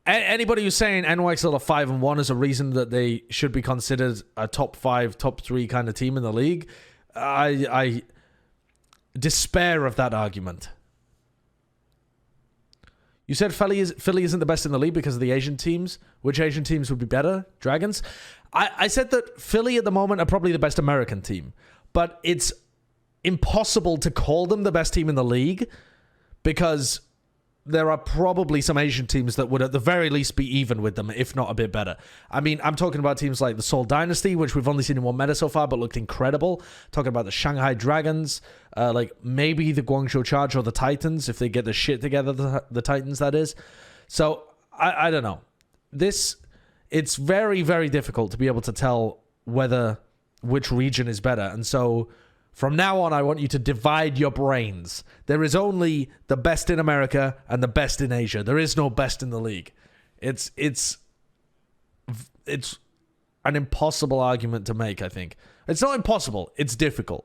anybody who's saying NYXL are 5-1 is a reason that they should be considered a top 5, top 3 kind of team in the league, I despair of that argument. You said Philly isn't the best in the league because of the Asian teams. Which Asian teams would be better? Dragons? I said that Philly at the moment are probably the best American team, but it's impossible to call them the best team in the league because there are probably some Asian teams that would at the very least be even with them, if not a bit better. I mean, I'm talking about teams like the Seoul Dynasty, which we've only seen in one meta so far, but looked incredible. Talking about the Shanghai Dragons, like maybe the Guangzhou Charge or the Titans, if they get the shit together, the Titans, that is. So, I don't know. It's very, very difficult to be able to tell which region is better. And so from now on, I want you to divide your brains. There is only the best in America and the best in Asia. There is no best in the league. It's an impossible argument to make, I think. It's not impossible. It's difficult.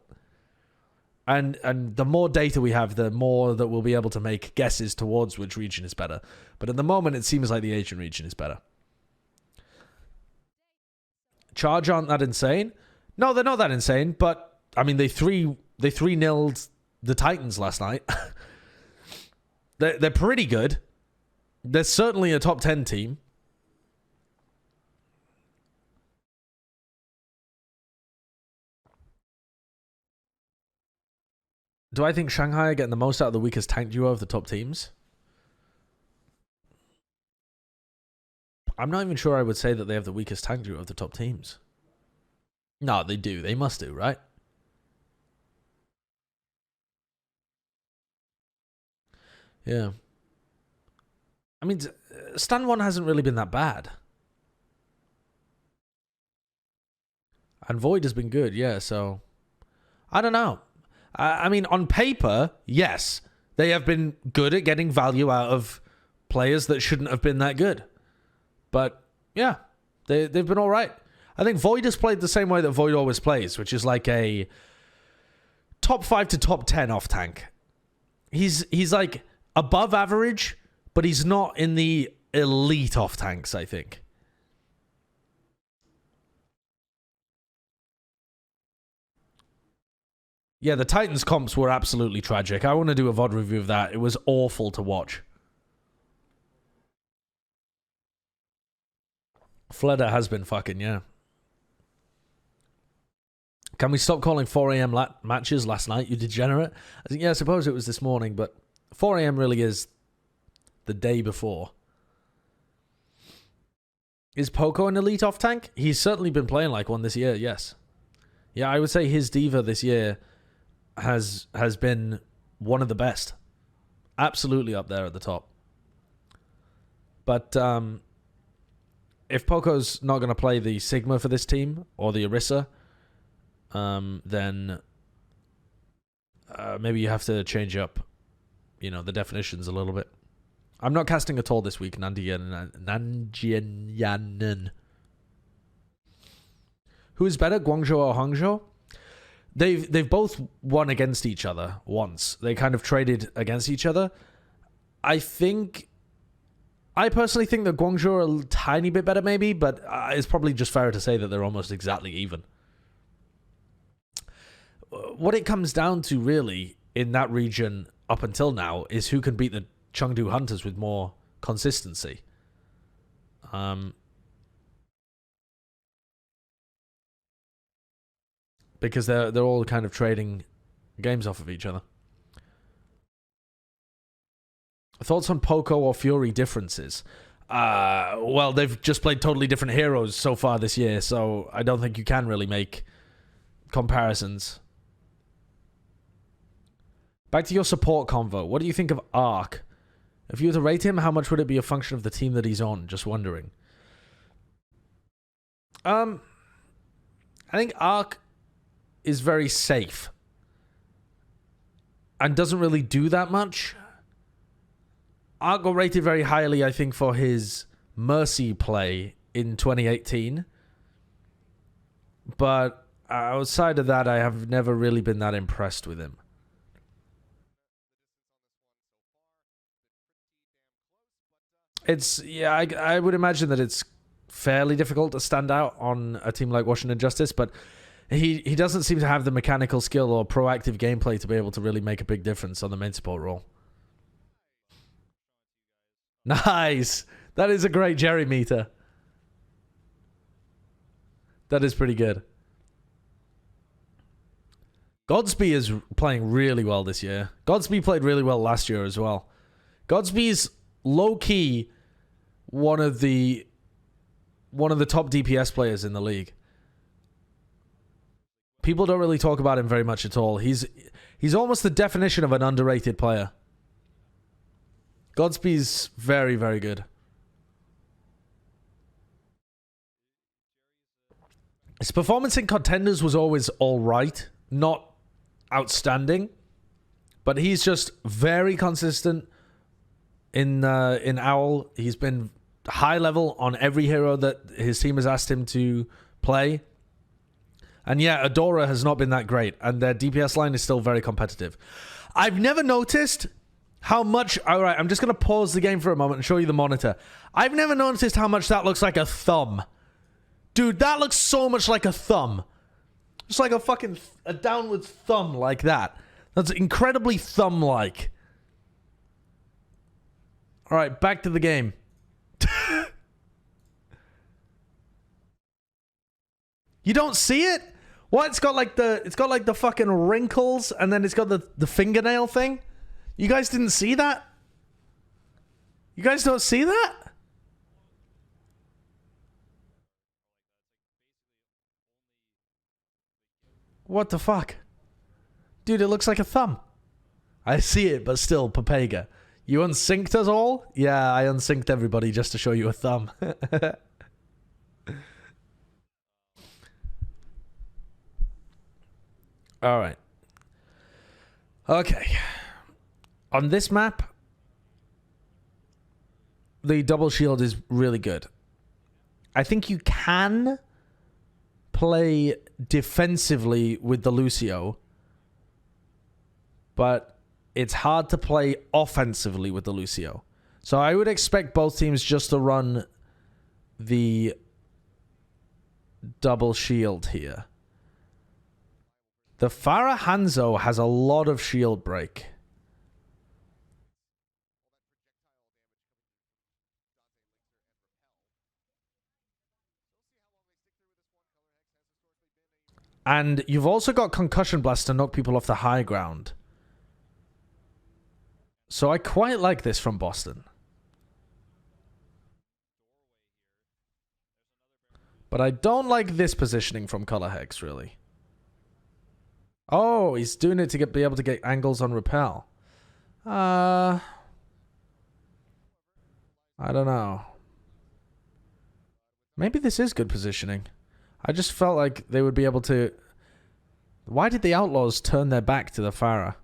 And the more data we have, the more that we'll be able to make guesses towards which region is better. But at the moment, it seems like the Asian region is better. Charge aren't that insane. No, they're not that insane, but I mean they 3-0'd the Titans last night. They're pretty good. They're certainly a top 10 team. Do I think Shanghai are getting the most out of the weakest tank duo of the top teams? I'm not even sure I would say that they have the weakest tank duo of the top teams. No, they do. They must do, right? Yeah. I mean, Stan 1 hasn't really been that bad. And Void has been good, yeah, so... I don't know. I mean, on paper, yes. They have been good at getting value out of players that shouldn't have been that good. But, yeah, they've been all right. I think Void has played the same way that Void always plays, which is like a top 5 to top 10 off tank. He's like above average, but he's not in the elite off tanks, I think. Yeah, the Titans comps were absolutely tragic. I want to do a VOD review of that. It was awful to watch. Fleda has been fucking, yeah. Can we stop calling 4 a.m. matches last night, you degenerate? I think, yeah, I suppose it was this morning, but 4 a.m. really is the day before. Is Poco an elite off tank? He's certainly been playing like one this year, yes. Yeah, I would say his diva this year has been one of the best. Absolutely up there at the top. But if Poco's not going to play the Sigma for this team, or the Orisa, then maybe you have to change up, the definitions a little bit. I'm not casting at all this week, Nanjianyanen. Who is better, Guangzhou or Hangzhou? They've both won against each other once. They kind of traded against each other. I personally think that Guangzhou are a tiny bit better, maybe, but it's probably just fair to say that they're almost exactly even. What it comes down to, really, in that region up until now, is who can beat the Chengdu Hunters with more consistency. Because they're all kind of trading games off of each other. Thoughts on Poco or Fury differences? Well, they've just played totally different heroes so far this year, so I don't think you can really make comparisons. Back to your support convo. What do you think of Ark? If you were to rate him, how much would it be a function of the team that he's on? Just wondering. I think Ark is very safe and doesn't really do that much. Ark got rated very highly, I think, for his Mercy play in 2018. But outside of that, I have never really been that impressed with him. I would imagine that it's fairly difficult to stand out on a team like Washington Justice, but he doesn't seem to have the mechanical skill or proactive gameplay to be able to really make a big difference on the main support role. Nice! That is a great Jerry meter. That is pretty good. Godsby is playing really well this year. Godsby played really well last year as well. Godsby's low-key one of the top DPS players in the league. People don't really talk about him very much at all. He's almost the definition of an underrated player. Godsby's very, very good. His performance in Contenders was always all right, not outstanding, but he's just very consistent in Owl. He's been high level on every hero that his team has asked him to play. And yeah, Adora has not been that great, and their DPS line is still very competitive. I've never noticed how much... Alright, I'm just going to pause the game for a moment and show you the monitor. I've never noticed how much that looks like a thumb. Dude, that looks so much like a thumb. Just like a fucking a downwards thumb like that. That's incredibly thumb-like. All right, back to the game. You don't see it? What? It's got like the fucking wrinkles, and then it's got the fingernail thing. You guys didn't see that? You guys don't see that? What the fuck? Dude, it looks like a thumb. I see it, but still, Papega. You unsynced us all? Yeah, I unsynced everybody just to show you a thumb. All right. Okay. On this map, the double shield is really good. I think you can play defensively with the Lucio, but it's hard to play offensively with the Lucio. So I would expect both teams just to run the double shield here. The Farah Hanzo has a lot of shield break. And you've also got Concussion Blast to knock people off the high ground. So I quite like this from Boston. But I don't like this positioning from Color Hex, really. Oh, he's doing it to be able to get angles on repel. I don't know. Maybe this is good positioning. I just felt like they would be able to... Why did the Outlaws turn their back to the Farah?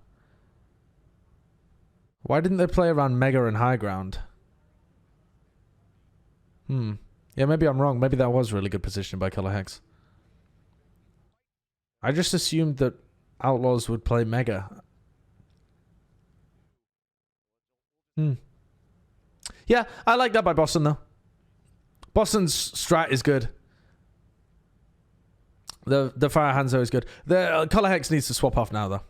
Why didn't they play around Mega and High Ground? Yeah, maybe I'm wrong. Maybe that was really good positioning by Color Hex. I just assumed that Outlaws would play Mega. Yeah, I like that by Boston, though. Boston's strat is good. The Fire Hanzo is good. The Color Hex needs to swap off now, though.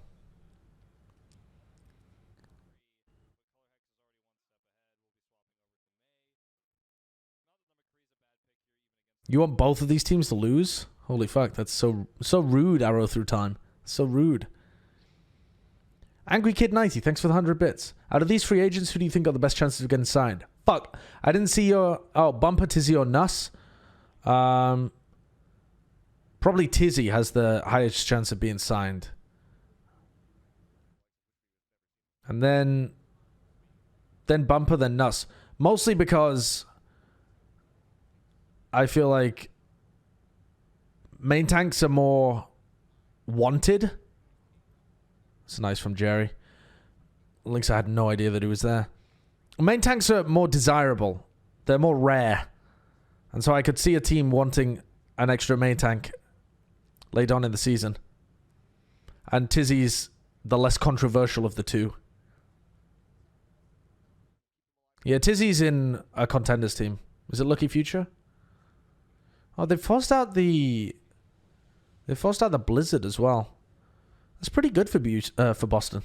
You want both of these teams to lose? Holy fuck, that's so rude, Arrow Through Time. So rude. Angry Kid 90, thanks for the 100 bits. Out of these free agents, who do you think got the best chances of getting signed? Fuck, I didn't see your... Oh, Bumper, Tizzy, or Nuss. Probably Tizzy has the highest chance of being signed. And then Bumper, then Nuss. Mostly because I feel like main tanks are more wanted. It's nice from Jerry. Links, I had no idea that he was there. Main tanks are more desirable. They're more rare. And so I could see a team wanting an extra main tank later on in the season. And Tizzy's the less controversial of the two. Yeah, Tizzy's in a contenders team. Is it Lucky Future? Oh, they forced out the Blizzard as well. That's pretty good for Boston.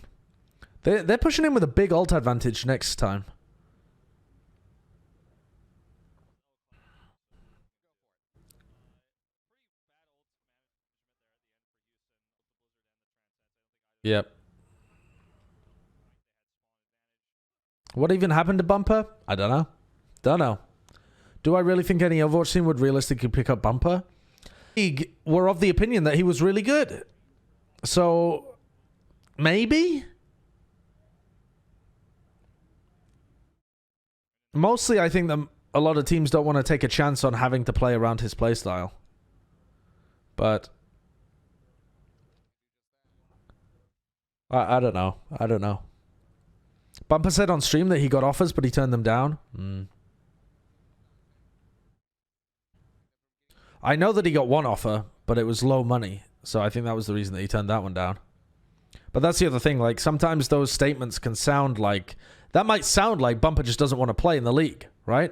They're pushing in with a big ult advantage next time. Yep. What even happened to Bumper? I don't know. Don't know. Do I really think any Overwatch team would realistically pick up Bumper? League were of the opinion that he was really good. So, maybe? Mostly, I think that a lot of teams don't want to take a chance on having to play around his playstyle. But I don't know. I don't know. Bumper said on stream that he got offers, but he turned them down. I know that he got one offer, but it was low money. So I think that was the reason that he turned that one down. But that's the other thing. Like, sometimes those statements can sound like... That might sound like Bumper just doesn't want to play in the league, right?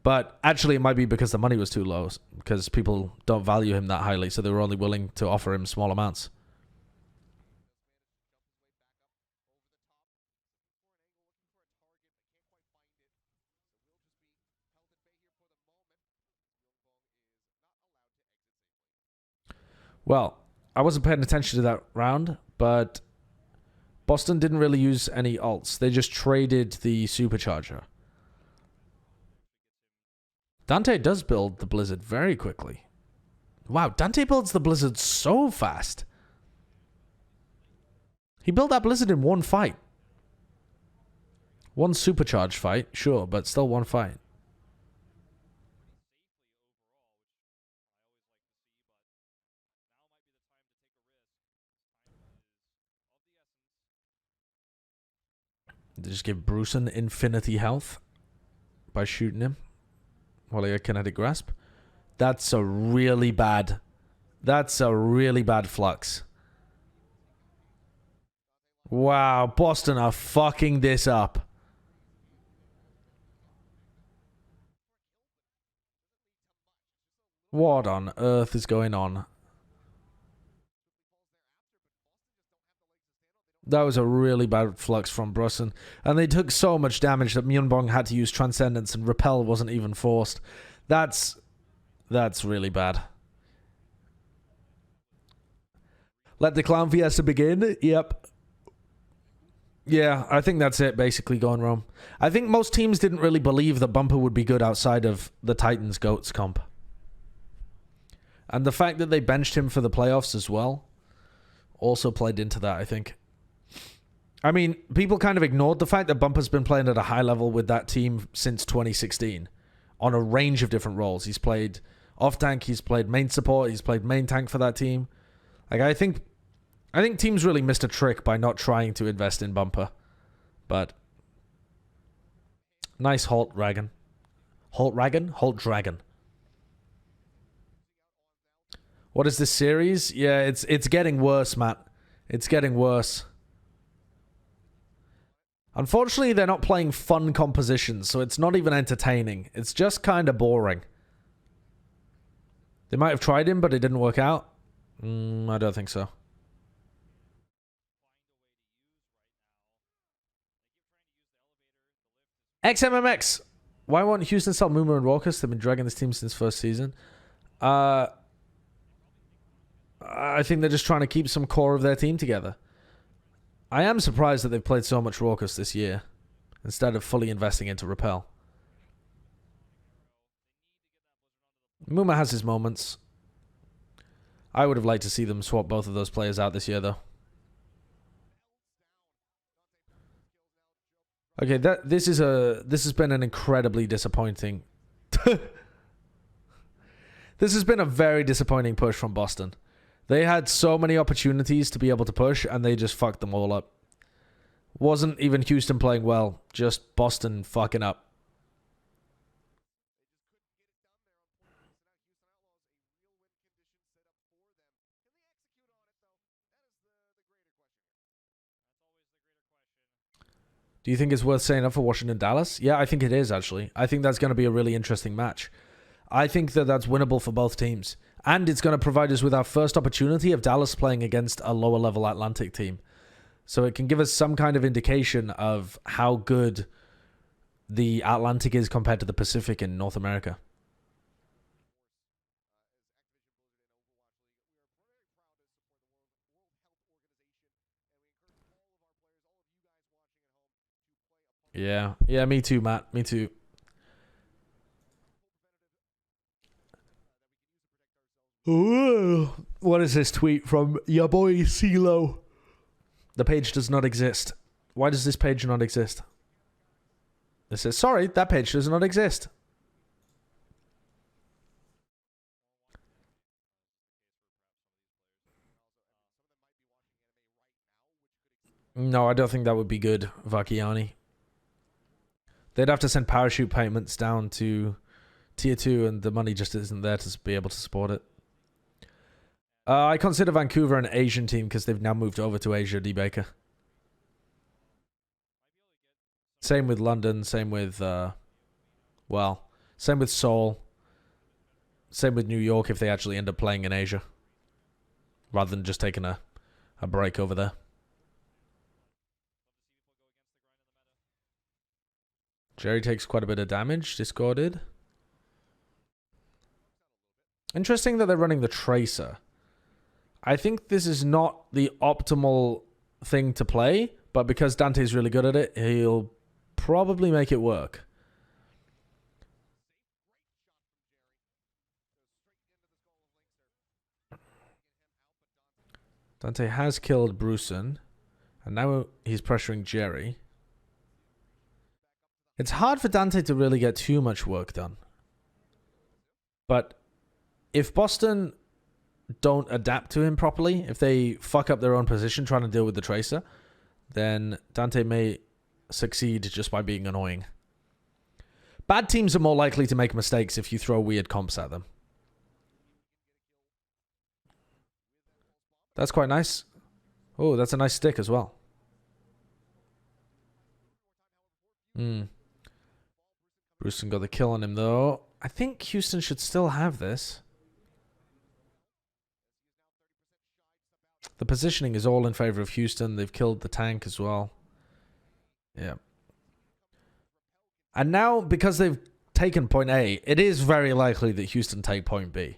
But actually, it might be because the money was too low, because people don't value him that highly, so they were only willing to offer him small amounts. Well, I wasn't paying attention to that round, but Boston didn't really use any alts. They just traded the supercharger. Dante does build the Blizzard very quickly. Wow, Dante builds the Blizzard so fast. He built that Blizzard in one fight. One supercharged fight, sure, but still one fight. They just give Brucean infinity health by shooting him while he had kinetic grasp. That's a really bad flux. Wow, Boston are fucking this up. What on earth is going on? That was a really bad flux from Brucean. And they took so much damage that Myunbong had to use Transcendence and Repel wasn't even forced. That's really bad. Let the Clown Fiesta begin? Yep. Yeah, I think that's it, basically, going Rome. I think most teams didn't really believe that Bumper would be good outside of the Titans Goats comp. And the fact that they benched him for the playoffs as well also played into that, I think. I mean, people kind of ignored the fact that Bumper's been playing at a high level with that team since 2016 on a range of different roles. He's played off-tank, he's played main support, he's played main tank for that team. Like, I think teams really missed a trick by not trying to invest in Bumper. But nice Halt Dragon. Halt Dragon. What is this series? Yeah, it's getting worse, Matt. It's getting worse. Unfortunately, they're not playing fun compositions, so it's not even entertaining. It's just kind of boring. They might have tried him, but it didn't work out. I don't think so. XMMX! Why won't Houston sell Moomer and Raucus? They've been dragging this team since first season. I think they're just trying to keep some core of their team together. I am surprised that they've played so much Raucus this year instead of fully investing into Repel. Muma has his moments. I would have liked to see them swap both of those players out this year, though. Okay, this has been an incredibly disappointing. This has been a very disappointing push from Boston. They had so many opportunities to be able to push, and they just fucked them all up. Wasn't even Houston playing well, just Boston fucking up. Do you think it's worth saying up for Washington Dallas? Yeah, I think it is, actually. I think that's going to be a really interesting match. I think that that's winnable for both teams. And it's going to provide us with our first opportunity of Dallas playing against a lower level Atlantic team. So it can give us some kind of indication of how good the Atlantic is compared to the Pacific in North America. Yeah, me too, Matt. Me too. Ooh, what is this tweet from your boy CeeLo? The page does not exist. Why does this page not exist? It says, sorry, that page does not exist. No, I don't think that would be good, Vakiani. They'd have to send parachute payments down to tier 2, and the money just isn't there to be able to support it. I consider Vancouver an Asian team because they've now moved over to Asia, D. Baker. Same with London, same with, well, Same with Seoul. Same with New York if they actually end up playing in Asia. Rather than just taking a break over there. Jerry takes quite a bit of damage. Discorded. Interesting that they're running the Tracer. I think this is not the optimal thing to play, but because Dante's really good at it, he'll probably make it work. Dante has killed Bruson, and now he's pressuring Jerry. It's hard for Dante to really get too much work done. But if Boston don't adapt to him properly, if they fuck up their own position trying to deal with the Tracer, then Dante may succeed just by being annoying. Bad teams are more likely to make mistakes if you throw weird comps at them. That's quite nice. Oh, that's a nice stick as well. Bruceton got the kill on him, though. I think Houston should still have this. The positioning is all in favor of Houston. They've killed the tank as well. Yeah. And now, because they've taken point A, it is very likely that Houston take point B.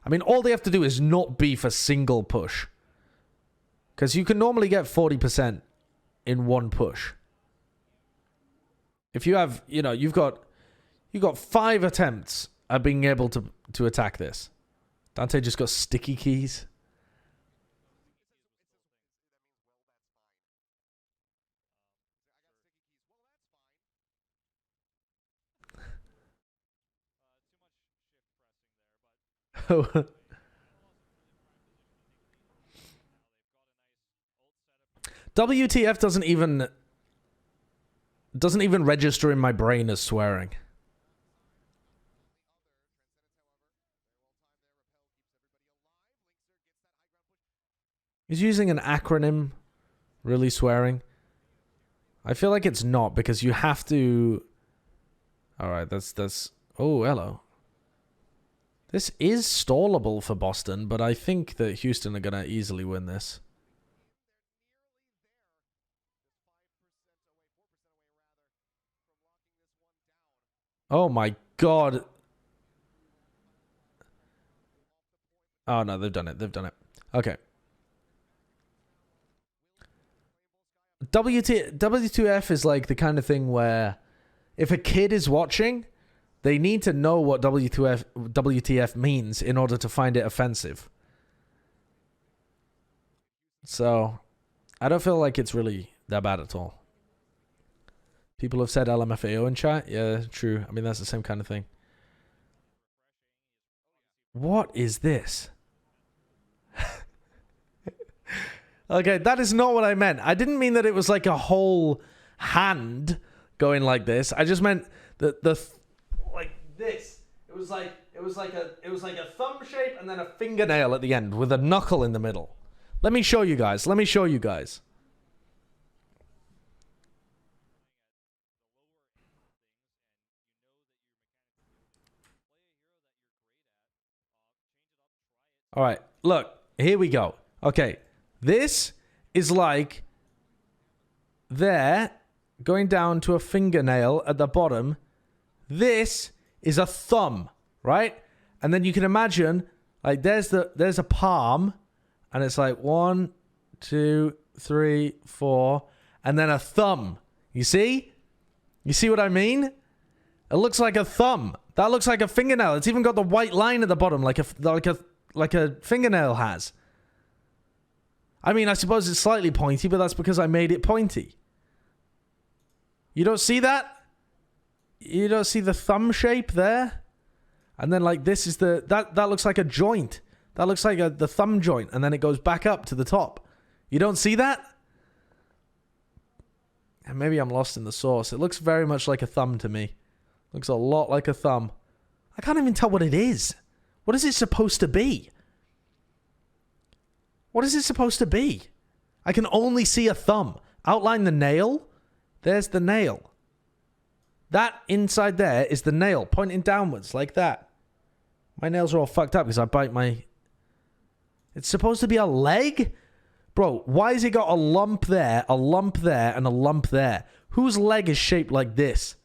I mean, all they have to do is not beef a single push. Because you can normally get 40% in one push. If you have, you know, you've got 5 attempts at being able to attack this. Dante just got sticky keys. WTF doesn't even register in my brain as swearing. He's using an acronym, really swearing. I feel like it's not, because you have to... Alright, that's... Oh, hello. This is stallable for Boston, but I think that Houston are going to easily win this. Oh my god. Oh no, they've done it. They've done it. Okay. W2F is like the kind of thing where if a kid is watching, they need to know what WTF means in order to find it offensive. So, I don't feel like it's really that bad at all. People have said LMFAO in chat. Yeah, true. I mean, that's the same kind of thing. What is this? Okay, that is not what I meant. I didn't mean that it was like a whole hand going like this. I just meant that like this. It was like a thumb shape and then a fingernail at the end with a knuckle in the middle. Let me show you guys. Let me show you guys. All right, look, here we go. Okay, this is like there, going down to a fingernail at the bottom. This is a thumb, right? And then you can imagine, like, there's a palm, and it's like 1, 2, 3, 4, and then a thumb. You see? You see what I mean? It looks like a thumb. That looks like a fingernail. It's even got the white line at the bottom, like a fingernail has. I mean, I suppose it's slightly pointy, but that's because I made it pointy. You don't see that? You don't see the thumb shape there? And then, like, this is that looks like a joint. That looks like the thumb joint, and then it goes back up to the top. You don't see that? And maybe I'm lost in the sauce. It looks very much like a thumb to me. Looks a lot like a thumb. I can't even tell what it is. What is it supposed to be? What is it supposed to be? I can only see a thumb. Outline the nail. There's the nail. That inside there is the nail pointing downwards like that. My nails are all fucked up because I bite my... It's supposed to be a leg? Bro, why has it got a lump there, and a lump there? Whose leg is shaped like this?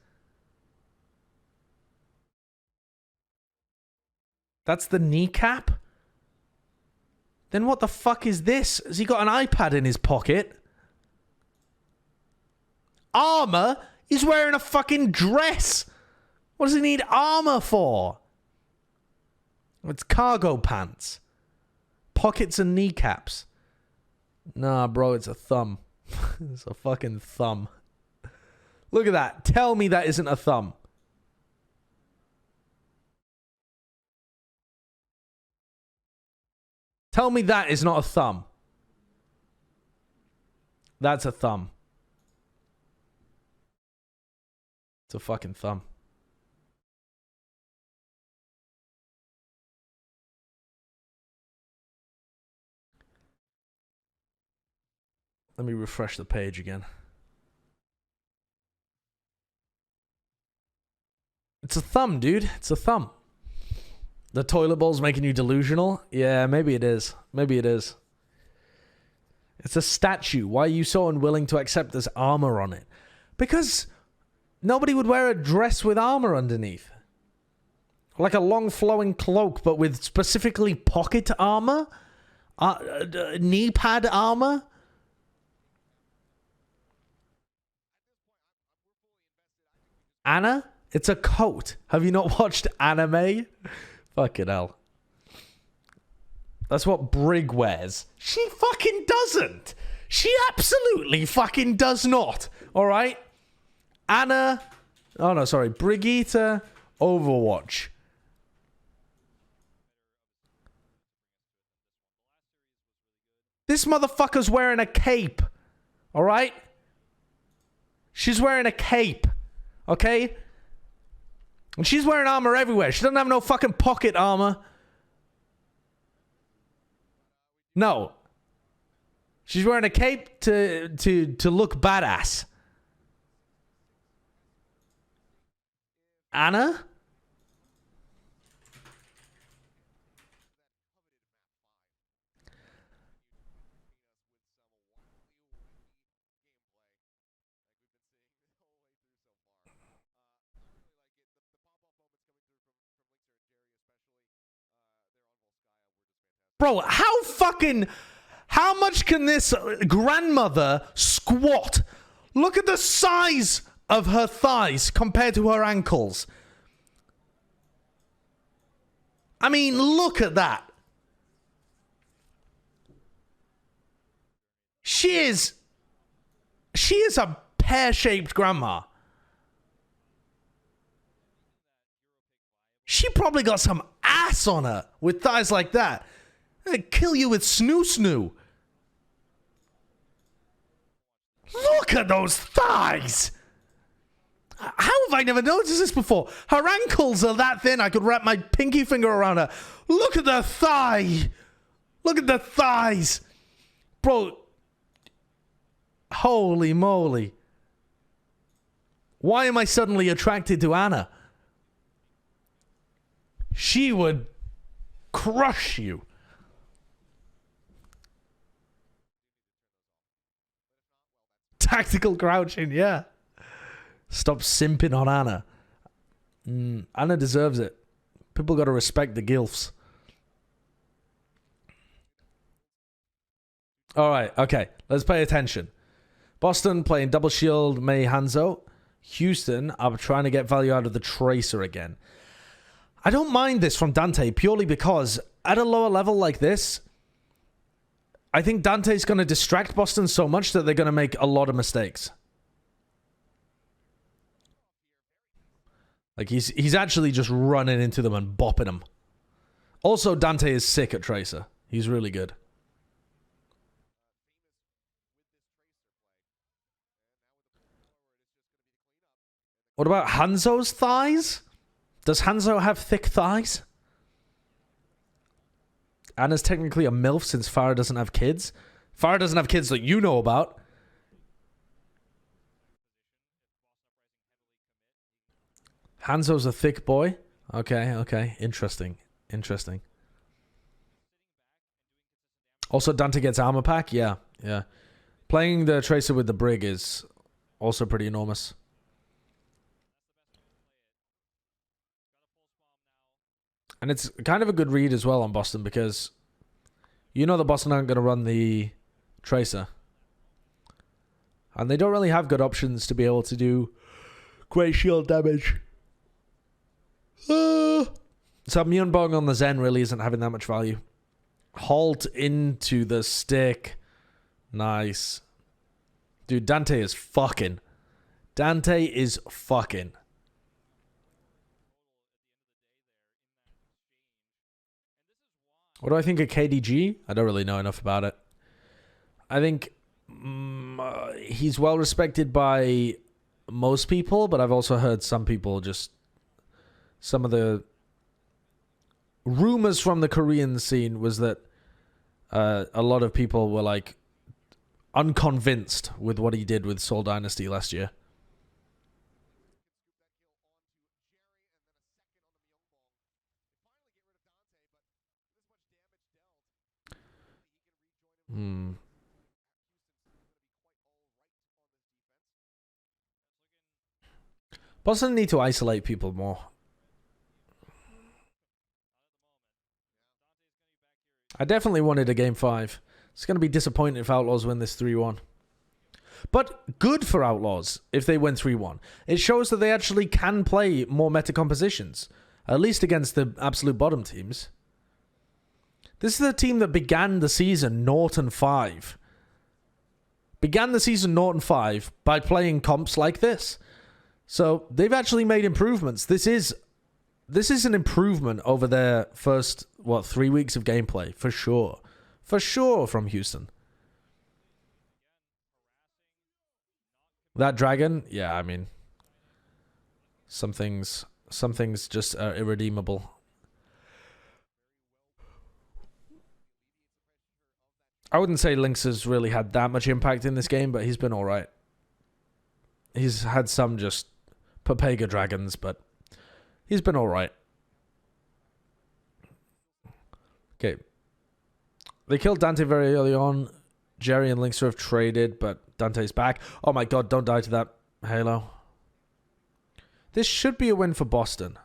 That's the kneecap? Then what the fuck is this? Has he got an iPad in his pocket? Armor? He's wearing a fucking dress. What does he need armor for? It's cargo pants. Pockets and kneecaps. Nah, bro, it's a thumb. It's a fucking thumb. Look at that. Tell me that isn't a thumb. Tell me that is not a thumb. That's a thumb. It's a fucking thumb. Let me refresh the page again. It's a thumb, dude. It's a thumb. The toilet bowl's making you delusional? Yeah, maybe it is. Maybe it is. It's a statue. Why are you so unwilling to accept there's armor on it? Because nobody would wear a dress with armor underneath. Like a long flowing cloak, but with specifically pocket armor? Knee pad armor? Anna? It's a coat. Have you not watched anime? Fucking hell. That's what Brig wears. She fucking doesn't. She absolutely fucking does not. Alright? Anna. Oh no, sorry. Brigitte Overwatch. This motherfucker's wearing a cape. Alright? She's wearing a cape. Okay? And she's wearing armor everywhere. She doesn't have no fucking pocket armor. No. She's wearing a cape to look badass. Anna? Bro, how much can this grandmother squat? Look at the size of her thighs compared to her ankles. I mean, look at that. She is a pear-shaped grandma. She probably got some ass on her with thighs like that. I'd kill you with snoo. Look at those thighs. How have I never noticed this before? Her ankles are that thin I could wrap my pinky finger around her. Look at the thigh. Look at the thighs. Bro. Holy moly. Why am I suddenly attracted to Anna? She would crush you. Tactical crouching, yeah. Stop simping on Anna. Anna deserves it. People gotta respect the gilfs. Alright, okay. Let's pay attention. Boston playing double shield Mei Hanzo. Houston are trying to get value out of the Tracer again. I don't mind this from Dante purely because at a lower level like this, I think Dante's going to distract Boston so much that they're going to make a lot of mistakes. Like, he's actually just running into them and bopping them. Also, Dante is sick at Tracer. He's really good. What about Hanzo's thighs? Does Hanzo have thick thighs? Anna's technically a MILF since Farah doesn't have kids. Farah doesn't have kids that you know about. Hanzo's a thick boy. Okay, okay. Interesting. Interesting. Also, Dante gets armor pack. Yeah, yeah. Playing the Tracer with the Brig is also pretty enormous. And it's kind of a good read as well on Boston because you know that Boston aren't going to run the Tracer. And they don't really have good options to be able to do great shield damage. So Myeonbong on the Zen really isn't having that much value. Halt into the stick. Nice. Dude, Dante is fucking. Dante is fucking. What do I think of KDG? I don't really know enough about it. I think he's well respected by most people, but I've also heard some people just... Some of the rumors from the Korean scene was that a lot of people were like unconvinced with what he did with Seoul Dynasty last year. Boston need to isolate people more. I definitely wanted a game 5. It's going to be disappointing if Outlaws win this 3-1. But good for Outlaws if they win 3-1. It shows that they actually can play more meta compositions, at least against the absolute bottom teams. This is a team that began the season 0-5. Began the season 0-5 by playing comps like this. So they've actually made improvements. This is an improvement over their first, 3 weeks of gameplay, for sure. For sure from Houston. That dragon, yeah, I mean, some things just are irredeemable. I wouldn't say Lynx has really had that much impact in this game, but he's been alright. He's had some just Papega dragons, but he's been alright. Okay. They killed Dante very early on. Jerry and Lynx have traded, but Dante's back. Oh my god, don't die to that Halo. This should be a win for Boston.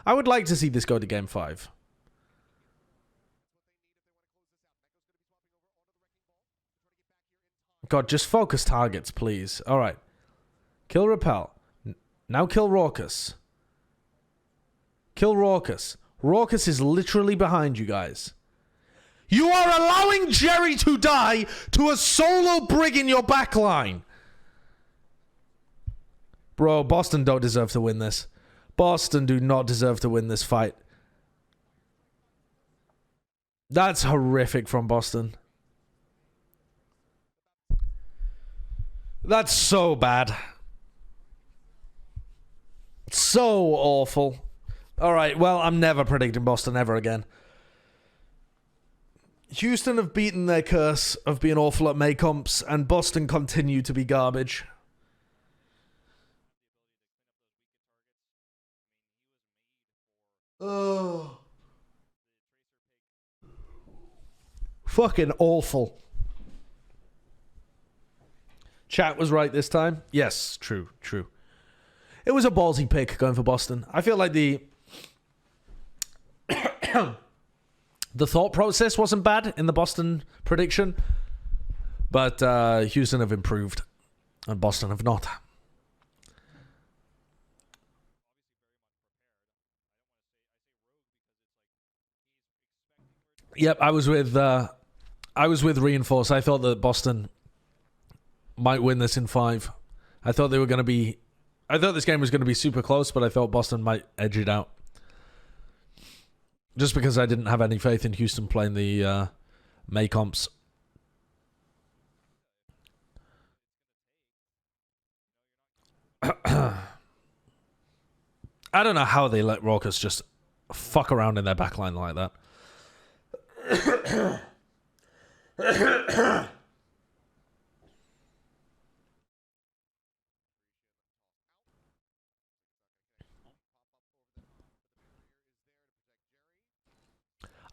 I would like to see this go to game 5. God, just focus targets, please. Alright. Kill Repel. Now kill Raucous. Kill Raucous. Raucous is literally behind you guys. You are allowing Jerry to die to a solo Brig in your backline. Bro, Boston don't deserve to win this. Boston do not deserve to win this fight. That's horrific from Boston. That's so bad. So awful. Alright, well, I'm never predicting Boston ever again. Houston have beaten their curse of being awful at May comps, and Boston continue to be garbage. Oh. Fucking awful. Chat was right this time. Yes, true. It was a ballsy pick going for Boston. I feel like the thought process wasn't bad in the Boston prediction, but Houston have improved and Boston have not. Yep, I was with Reinforce. I thought that Boston might win this in 5. I thought this game was going to be super close, but I thought Boston might edge it out. Just because I didn't have any faith in Houston playing the May comps. I don't know how they let Raucous just fuck around in their backline like that.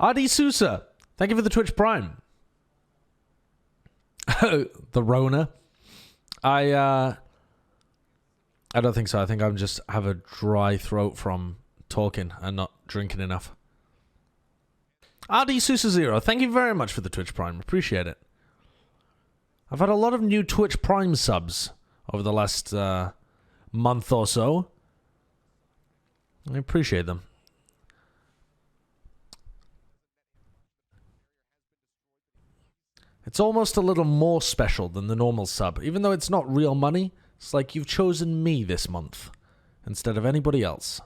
RD Sousa, thank you for the Twitch Prime. The Rona. I don't think so. I think I'm just have a dry throat from talking and not drinking enough. RD Sousa Zero, thank you very much for the Twitch Prime. Appreciate it. I've had a lot of new Twitch Prime subs over the last month or so. I appreciate them. It's almost a little more special than the normal sub. Even though it's not real money, it's like you've chosen me this month instead of anybody else.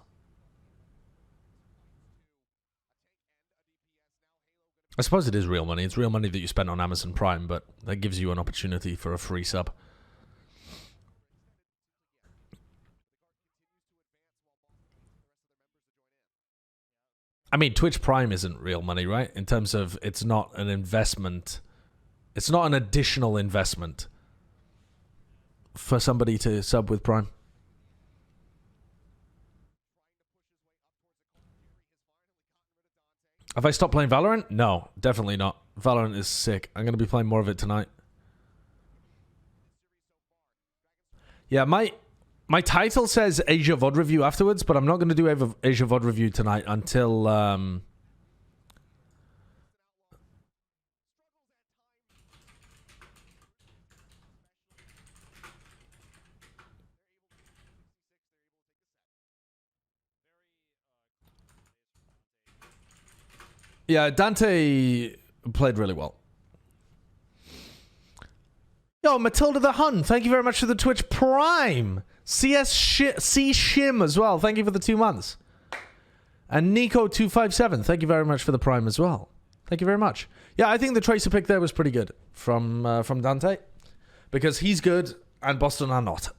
I suppose it is real money. It's real money that you spent on Amazon Prime, but that gives you an opportunity for a free sub. I mean, Twitch Prime isn't real money, right? In terms of it's not an investment. It's not an additional investment for somebody to sub with Prime. Have I stopped playing Valorant? No, definitely not. Valorant is sick. I'm going to be playing more of it tonight. Yeah, my title says Asia VOD review afterwards, but I'm not going to do Asia VOD review tonight until... Yeah, Dante played really well. Yo, Matilda the Hun, thank you very much for the Twitch Prime. C Shim as well, thank you for the 2 months. And Nico257, thank you very much for the Prime as well. Thank you very much. Yeah, I think the Tracer pick there was pretty good from Dante. Because he's good and Boston are not.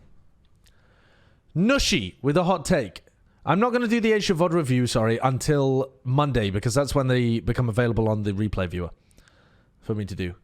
Nushi with a hot take. I'm not going to do the Asia VOD review, sorry, until Monday, because that's when they become available on the replay viewer for me to do.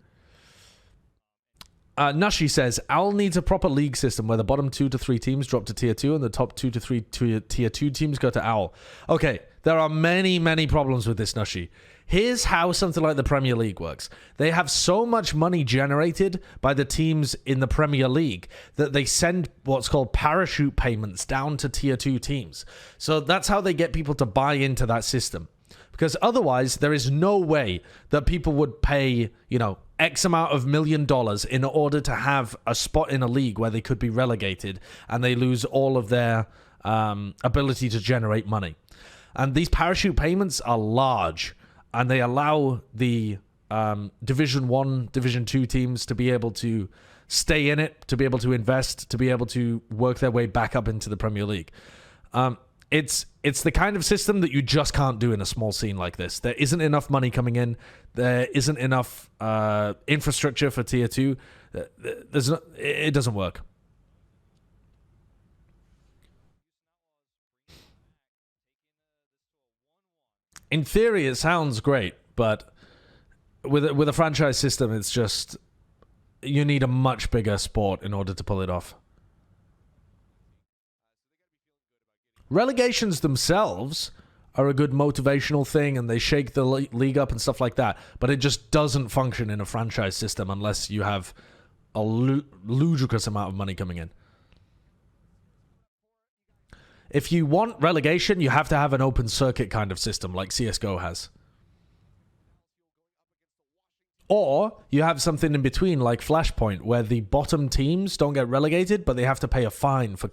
Nushi says, Owl needs a proper league system where the bottom 2 to 3 teams drop to tier 2 and the top 2 to 3 tier 2 teams go to Owl. Okay, there are many, many problems with this, Nushi. Here's how something like the Premier League works. They have so much money generated by the teams in the Premier League that they send what's called parachute payments down to tier 2 teams. So that's how they get people to buy into that system. Because otherwise, there is no way that people would pay, you know, X amount of $1 million in order to have a spot in a league where they could be relegated and they lose all of their ability to generate money. And these parachute payments are large. And they allow the Division 1, Division 2 teams to be able to stay in it, to be able to invest, to be able to work their way back up into the Premier League. It's the kind of system that you just can't do in a small scene like this. There isn't enough money coming in. There isn't enough infrastructure for Tier 2. It doesn't work. In theory, it sounds great, but with a franchise system, it's just you need a much bigger sport in order to pull it off. Relegations themselves are a good motivational thing, and they shake the league up and stuff like that, but it just doesn't function in a franchise system unless you have a ludicrous amount of money coming in. If you want relegation, you have to have an open circuit kind of system like CSGO has. Or you have something in between like Flashpoint where the bottom teams don't get relegated, but they have to pay a fine for